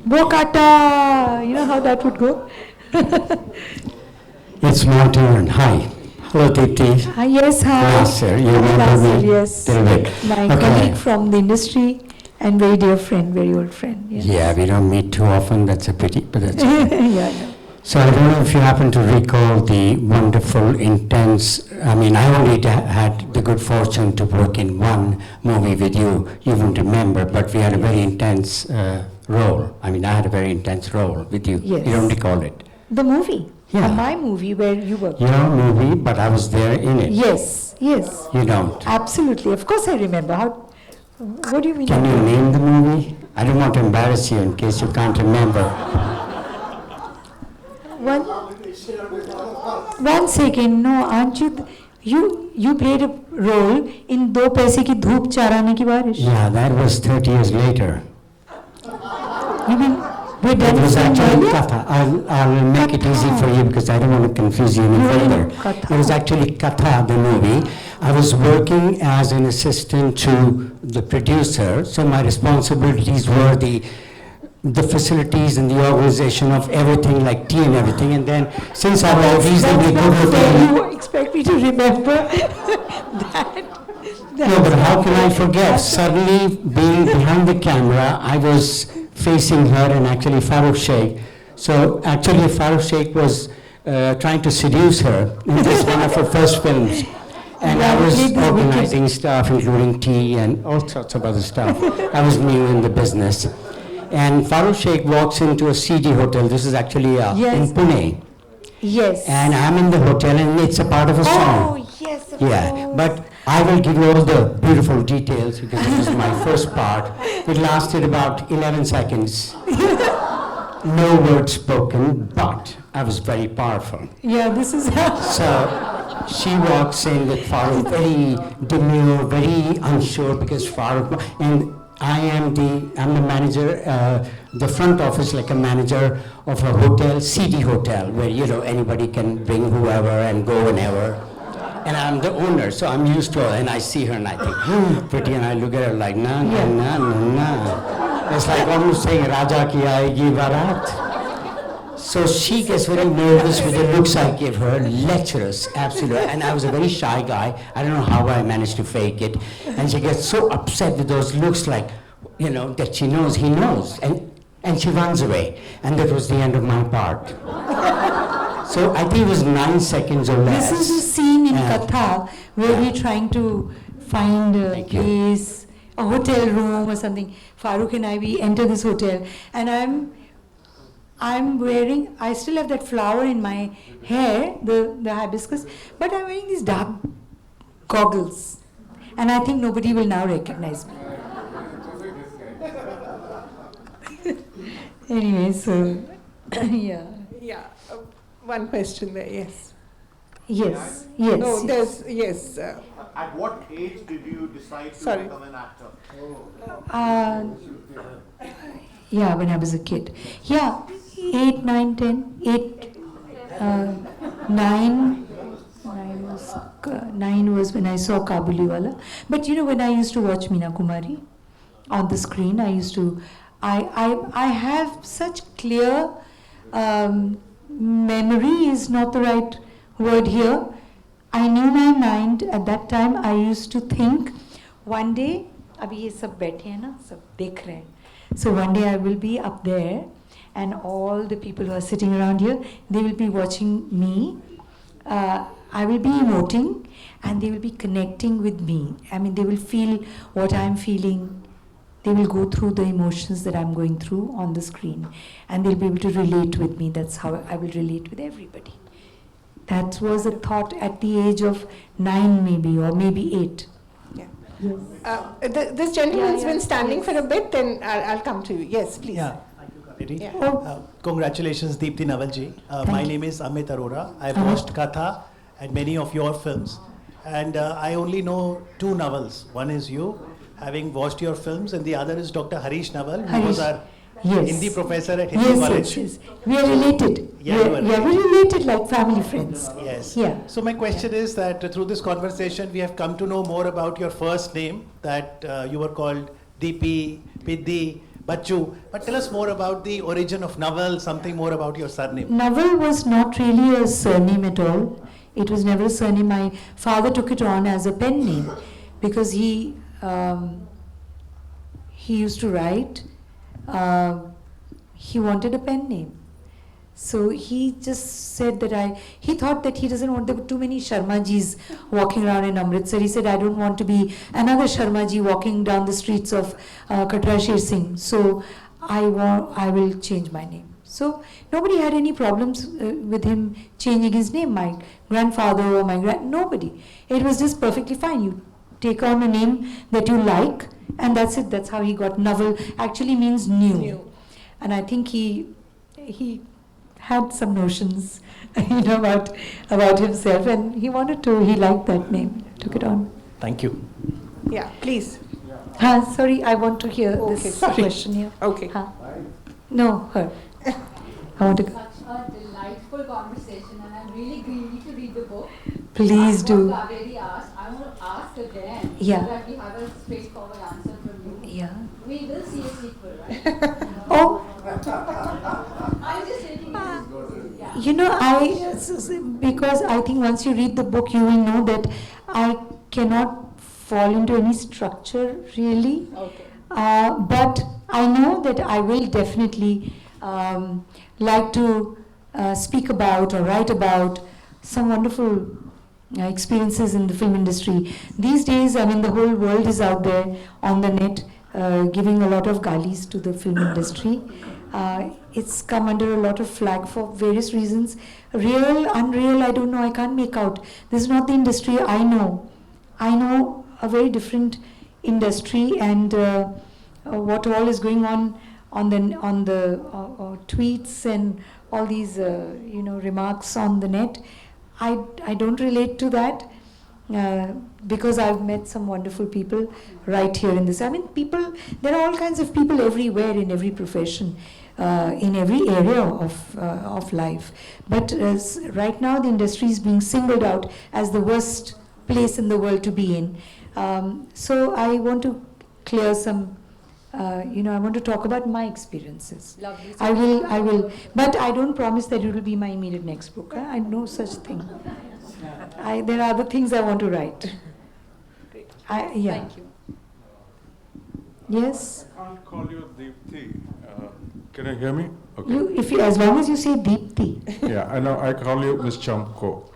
Bokata, you know how that would go? It's my turn. Hi. Hello, Deepti. Yes, hi. Yes, sir. You remember Nasir, me? yes. David. My Okay. colleague from the industry and very dear friend, very old friend. Yes. Yeah, we don't meet too often. That's a pity, but that's okay. Yeah. So I don't know if you happen to recall the wonderful, intense, I mean, I only had the good fortune to work in one movie with you. You won't remember, but we had a very intense role. I mean, I had a very intense role with you. Yes. You don't recall it? The movie. Yeah. My movie where you were. Your movie, but I was there in it. Yes, yes. You don't. Absolutely. Of course I remember. What do you mean? Can you name the movie? I don't want to embarrass you in case you can't remember. One second. No, aren't you? You played a role in दो पैसे की धूप चाराने की बारिश. Yeah, that was 30 years later. You mean we're It done was with actually India? Katha. I'll make it easy for you because I don't want to confuse you any You were in further. Katha. It was actually Katha, the movie. I was working as an assistant to the producer, so my responsibilities were the facilities and the organization of everything, like tea and everything. And then, since I was reasonably good with it, You expect me to remember that? no, but how can I forget? Suddenly, being behind the camera, I was facing her and actually Farooq Sheikh. So actually, Farooq Sheikh was trying to seduce her in this one of her first films. And I was organizing stuff, including tea and all sorts of other stuff. I was new in the business. And Farooq Sheikh walks into a CD hotel. This is actually in Pune. Yes. And I'm in the hotel and it's a part of a song. Oh, yes, of Yeah, course. but I will give you all the beautiful details because it was my first part. It lasted about 11 seconds. No words spoken, but I was very powerful. Yeah, this is So she walks in with Farooq, very demure, very unsure because Farooq, and I'm the manager, the front office, like a manager of a hotel, CD hotel, where anybody can bring whoever and go whenever. And I'm the owner, so I'm used to it. And I see her and I think, pretty, and I look at her like, nah, nah, nah, nah, nah. It's like almost saying, Raja ki aayegi barat. So she gets very nervous with the looks I give her, lecherous, absolutely. And I was a very shy guy. I don't know how I managed to fake it. And she gets so upset with those looks like, that she knows he knows. And she runs away. And that was the end of my part. So I think it was 9 seconds or less. This is a scene in Katha where we're trying to find a place, a hotel room or something. Farooq and we enter this hotel, and I'm wearing, I still have that flower in my hair, the hibiscus, but I'm wearing these dark goggles. And I think nobody will now recognize me. Anyway, so, yeah. Yeah, one question there, yes. Yes, yes. No, there's, yes. At what age did you decide to Sorry. become an actor? Yeah, when I was a kid. Yeah, 8, 9, 10, 8, 9. 9 was when I saw Kabuliwala. But when I used to watch Meena Kumari on the screen, I have such clear memory is not the right word here. I knew my mind at that time. I used to think one day, abhi ye sab baithe hain na, sab dekh rahe hain. So one day I will be up there and all the people who are sitting around here, they will be watching me. I will be emoting and they will be connecting with me. I mean, they will feel what I'm feeling. They will go through the emotions that I'm going through on the screen and they'll be able to relate with me. That's how I will relate with everybody. That was a thought at the age of 9 maybe, or maybe 8. Yeah. This gentleman's been standing for a bit, then I'll come to you. Yes, please. Yeah, thank you, Kaveri. Yeah. Congratulations, Deepti Navalji. My name is Amit Arora. I've watched Katha and many of your films. And I only know 2 Navals. One is you, having watched your films, and the other is Dr. Harish Naval, who was our Hindi professor at Hindi College. Yes. We are related. Yeah, we're related like family friends. Yes. Yeah. So my question is that through this conversation, we have come to know more about your first name, that you were called Deepi, Piddi, Bachu. But tell us more about the origin of Naval, something more about your surname. Naval was not really a surname at all. It was never a surname. My father took it on as a pen name because he used to write. He wanted a pen name. So he just said that he thought that he doesn't want, there were too many Sharmajis walking around in Amritsar. He said, I don't want to be another Sharmaji walking down the streets of Katra Sher Singh. So I will change my name. So nobody had any problems with him changing his name. My grandfather or nobody. It was just perfectly fine. You take on a name that you like, and that's it. That's how he got Naval. Actually means new. And I think he had some notions, about himself, and he liked that name. Took it on. Thank you. Yeah, please. Sorry, I want to hear this question here. Okay. No, her. I want to. Such a delightful conversation, and I'm really greedy to read the book. Please do. What Kaveri asked, I want to ask again, Yeah. so that we have a straightforward answer from you. Yeah. We will see a sequel, right? Oh. I'm just taking Because I think once you read the book, you will know that I cannot fall into any structure really. Okay. But I know that I will definitely like to speak about or write about some wonderful experiences in the film industry. These days, the whole world is out there on the net giving a lot of galis to the film industry. It's come under a lot of flack for various reasons. Real, unreal, I don't know, I can't make out. This is not the industry I know. I know a very different industry, and what all is going on the tweets and all these remarks on the net. I don't relate to that because I've met some wonderful people right here in this. There are all kinds of people everywhere in every profession, in every area of life. But right now the industry is being singled out as the worst place in the world to be in. So I want to clear some. I want to talk about my experiences. Lovely. I will, but I don't promise that it will be my immediate next book. I know such thing. There are other things I want to write. Thank you. Yes. I can't call you Deepti. Can you hear me? Okay. As long as you say Deepti. Yeah, I know. I call you Miss Chamko.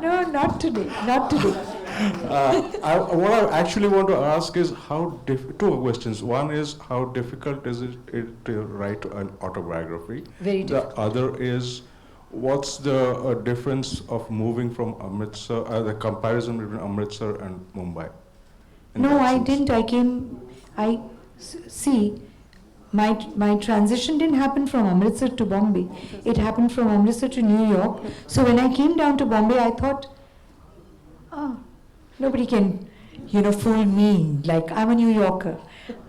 No, not today. Not today. What I actually want to ask is two questions. One is how difficult is it to write an autobiography? Very difficult. The other is what's the difference of moving from Amritsar, the comparison between Amritsar and Mumbai? No, I didn't. See, my transition didn't happen from Amritsar to Bombay. It happened from Amritsar to New York. So when I came down to Bombay, I thought, nobody can, fool me. Like, I'm a New Yorker.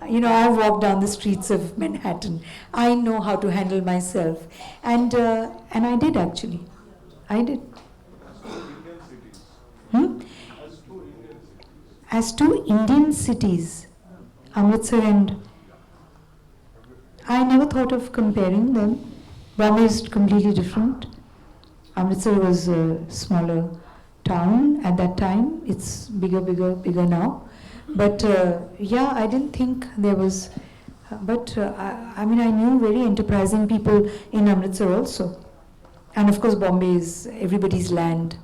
I've walked down the streets of Manhattan. I know how to handle myself. And I did, actually. I did. As two Indian cities, Amritsar and... I never thought of comparing them. Bombay is completely different. Amritsar was a smaller town at that time. It's bigger now. But I didn't think there was... I knew very enterprising people in Amritsar also. And of course, Bombay is everybody's land.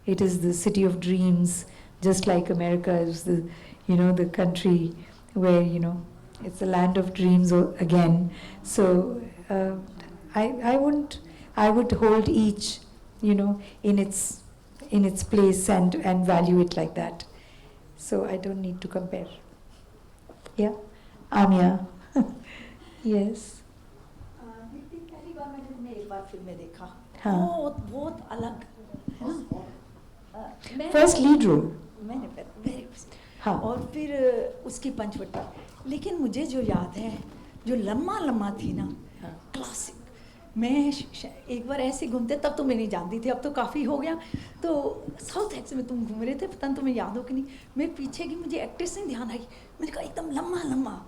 It is the city of dreams, just like America is the country where, it's the land of dreams again. So I would hold each, in its place and value it like that. So I don't need to compare. Yeah, Amia. Yes. पहली बार मैंने तुम्हें एक बार film में देखा बहुत अलग first lead role मैंने और फिर उसकी पंचवटी लेकिन मुझे जो याद है जो लम्मा थी ना क्लासिक मैं एक बार ऐसे घूमते तब तो मैं नहीं जानती थी अब तो काफ़ी हो गया तो साउथ एक्स में तुम घूम रहे थे पता नहीं तुम्हें याद हो कि नहीं मैं पीछे की मुझे एक्ट्रेस नहीं ध्यान आई मैंने कहा एकदम लम्मा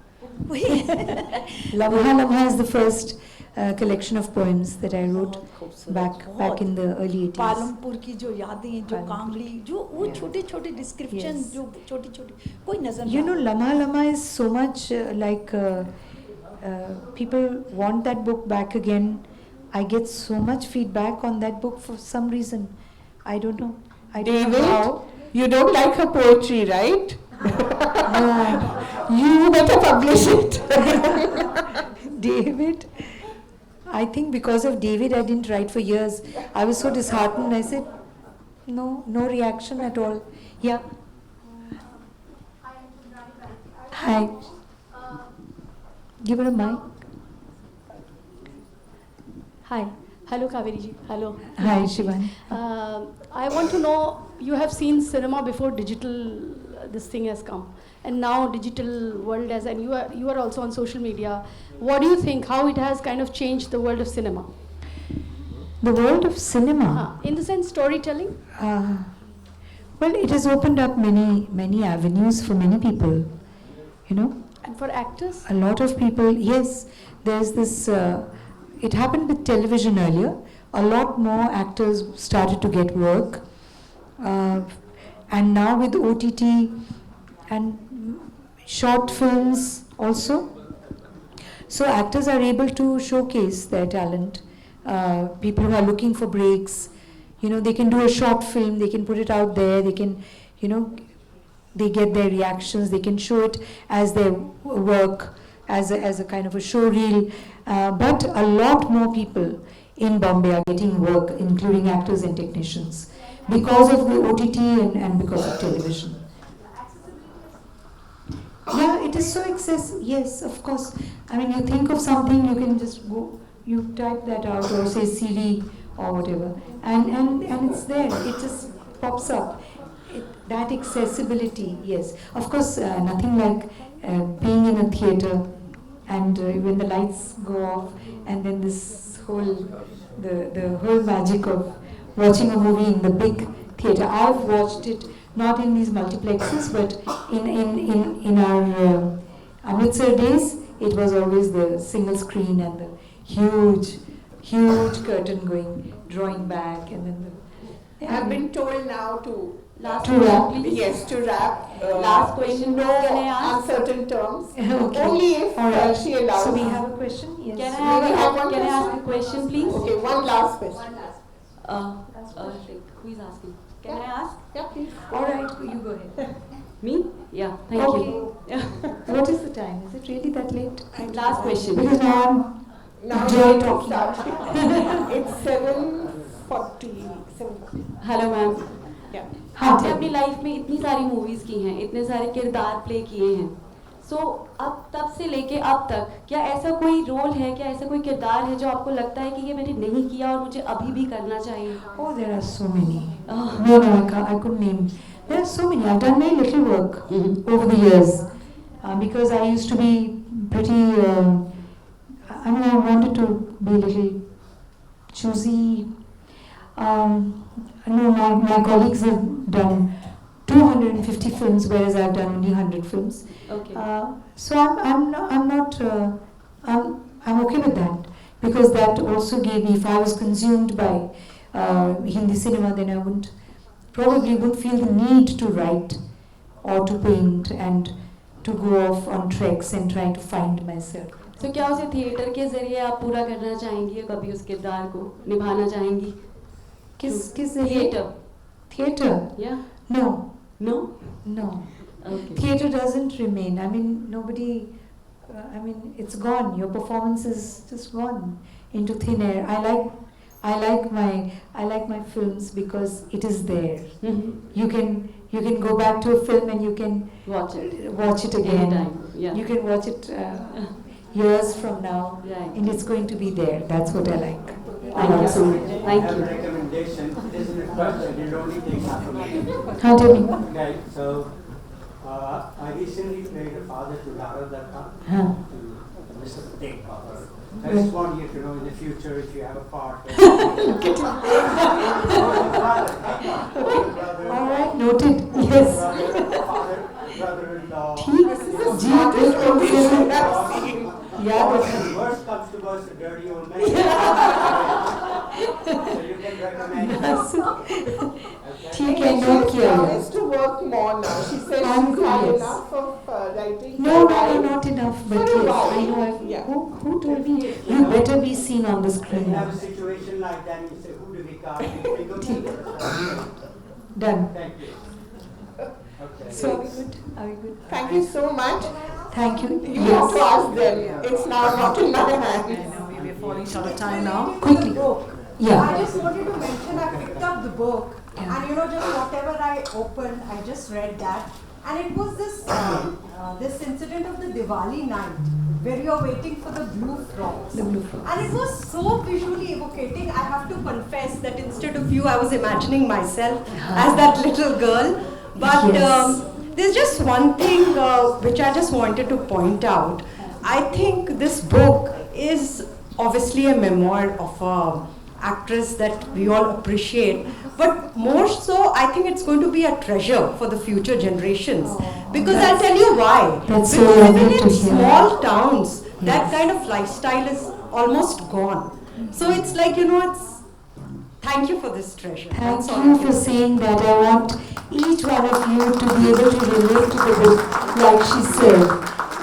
Lamha is the first collection of poems that I wrote back in the early 80s. Palampur की जो यादें जो कांगड़ी जो वो छोटे डिस्क्रिप्शन जो छोटी कोई नजर Lamha is so much like people want that book back again. I get so much feedback on that book for some reason. I don't know. I don't know how. You don't like her poetry, right? No. You better publish it. David, I think because of David, I didn't write for years. I was so disheartened. I said, no reaction at all. Yeah. Hi. Give her a mic. Hi. Hello, Kaveri ji. Hello. Hi, Shivani. I want to know, you have seen cinema before digital, this thing has come. And now digital world has, and you are also on social media. What do you think, how it has kind of changed the world of cinema? The world of cinema? In the sense, storytelling? Well, it has opened up many avenues for many people, you know. And for actors? A lot of people, yes. There's this, it happened with television earlier. A lot more actors started to get work. And now with OTT and short films also. So actors are able to showcase their talent. People who are looking for breaks, you know, they can do a short film, they can put it out there, they can, you know, they get their reactions, they can show it as their work, as a kind of a show reel. But a lot more people in Bombay are getting work, including actors and technicians, because of the OTT and because of television. Yeah, it is so accessible. Yes, of course. I mean, you think of something, you can just go, you type that out, or say CD or whatever, and it's there. It just pops up. That accessibility, yes. Of course, nothing like being in a theater, and when the lights go off, and then this whole, the whole magic of watching a movie in the big theater. I've watched it not in these multiplexes, but in our Amritsar days, it was always the single screen and the huge curtain going, drawing back, and then the. I've been told now to wrap, please. Yes, to wrap. Last question. No Can I ask? uncertain terms. Okay. Only if All right. she allows. So we have a question. Yes. Can Maybe have one I ask a question? question, please? Okay, one last question. Who is asking? Can I ask? Yeah, please. All right, you go ahead. Me? Yeah, thank you. What is the time? Is it really that late? Last question. Because now Now Enjoy we talking. start. It's 7:40. Hello ma'am हाँ, आपने अपनी life में इतनी सारी movies की हैं, इतने सारे किरदार प्ले किए हैं, सो अब तब से लेके अब तक क्या ऐसा कोई रोल है, क्या ऐसा कोई किरदार है जो आपको लगता है कि ये मैंने नहीं किया और मुझे अभी भी करना चाहिए? Oh, there are so many. No, I couldn't name. There are so many. I've done very little work over the years because I used to be pretty. I wanted to be a little choosy. My colleagues have done 250 films, whereas I've done only 100 films. Okay. So I'm okay with that, because that also gave me, if I was consumed by Hindi cinema, then I probably wouldn't feel the need to write or to paint and to go off on treks and trying to find myself. तो क्या उसे theatre के जरिए आप पूरा करना चाहेंगी या कभी उस किरदार को निभाना चाहेंगी? किस जरिए? Theater? Yeah. No. No? No. Okay. Theater doesn't remain. I mean, nobody. It's gone. Your performance is just gone into thin air. I like my films because it is there. Mm-hmm. You can go back to a film and you can Watch it. Watch it again. Anytime. Yeah. You can watch it years from now, Right. and it's going to be there. That's what I like. Thank you so much. Thank I have you. a recommendation. It isn't a question. It only takes half a minute. How do you? Okay, so I recently played a father to Lara Datta, Huh. to Mr. Patek Father. I just want you to know in the future if you have a part. All right, noted. Yes. Brother-in-law. Yeah. Worst comes to worst, a dirty old man. So you can recommend. ठीक है, note She किया. promised to work more now. She said I'm she's had good, yes. enough of writing. No, not enough. But For a yes, while. I know. Yeah. Who told me? You better be seen on the When screen you have now. a situation like that, you say, who do we cast? You think Done. Thank you. Okay. So are we good? Are we good? Thank you so much. Thank you. You have to ask them. It's now not in my hand. We're falling short of time now. Quickly. Yeah. I just wanted to mention I picked up the book and just whatever I opened, I just read that. And it was this this incident of the Diwali night where you're waiting for the blue frogs. The blue frogs. And it was so visually evocating. I have to confess that instead of you, I was imagining myself as that little girl. But there's just one thing which I just wanted to point out. I think this book is obviously a memoir of an actress that we all appreciate. But more so, I think it's going to be a treasure for the future generations. Because I'll tell you why. That's Because so even lovely in to hear. small towns, that kind of lifestyle is almost gone. So it's like, it's thank you for this treasure. Thank That's all you I can for say. saying that. I want each one of you to be able to relate to the book, like she said,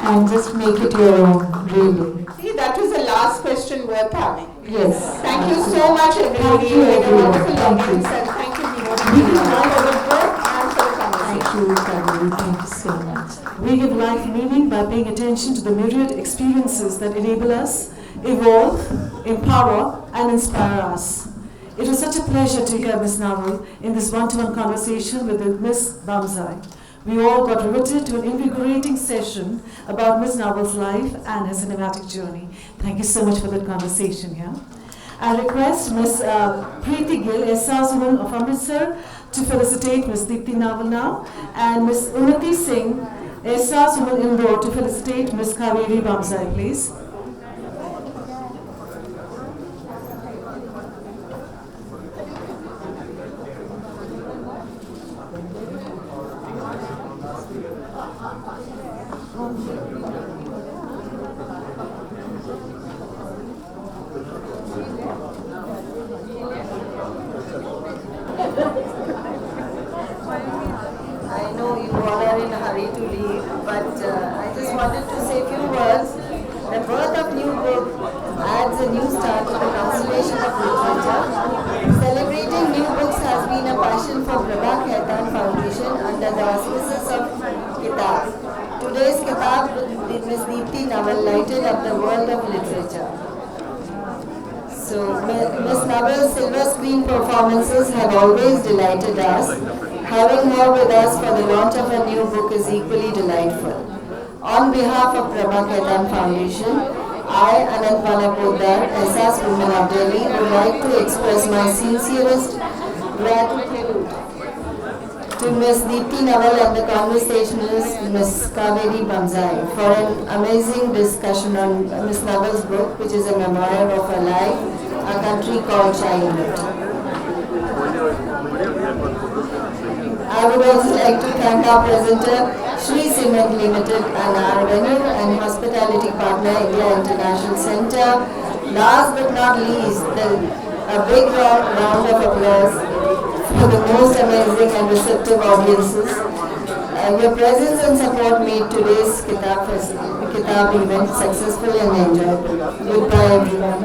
and just make it your own, really. See, that was the last question worth having. Yes. Thank you so much, everybody. Thank you, We had a everyone. wonderful Thank you. audience, and thank you, Vino, for being part of the book and for the conversation. Thank you, Kaveri. Thank you so much. We give life meaning by paying attention to the myriad experiences that enable us, evolve, empower, and inspire us. It was such a pleasure to hear Ms. Naval in this one-to-one conversation with Ms. Bamzai. We all got riveted to an invigorating session about Ms. Naval's life and her cinematic journey. Thank you so much for that conversation here. I request Ms. Preeti Gill, SR's woman of Amritsar, to felicitate Ms. Deepti Naval now, and Ms. Unnati Singh, SR's woman Indore, to felicitate Ms. Kaveri Bamzai, please. I know you all are in a hurry to leave, but I just wanted to say a few words. The birth of new book adds a new start to the constellation of literature. Celebrating new books has been a passion for Pravachan Foundation under the auspices of Kitaab. Today's Kitaab with Ms. Deepti Naval lighted up the world of literature. So, Ms. Naval's silver screen performances have always delighted us. Having her with us for the launch of a new book is equally delightful. On behalf of Pravachan Foundation, I, Anant Panakodar, SR's Women of Delhi, would like to express my sincerest gratitude to Ms. Deepti Naval and the conversationalist Ms. Kaveri Bamzai for an amazing discussion on Ms. Naval's book, which is a memoir of her life, A Country Called Childhood. I would also like to thank our presenter, Shri Cement Limited, and our venue and hospitality partner, India International Centre. Last but not least, a big round of applause for the most amazing and receptive audiences. Your presence and support made today's Kitaab event successful and enjoyable. Goodbye, everyone.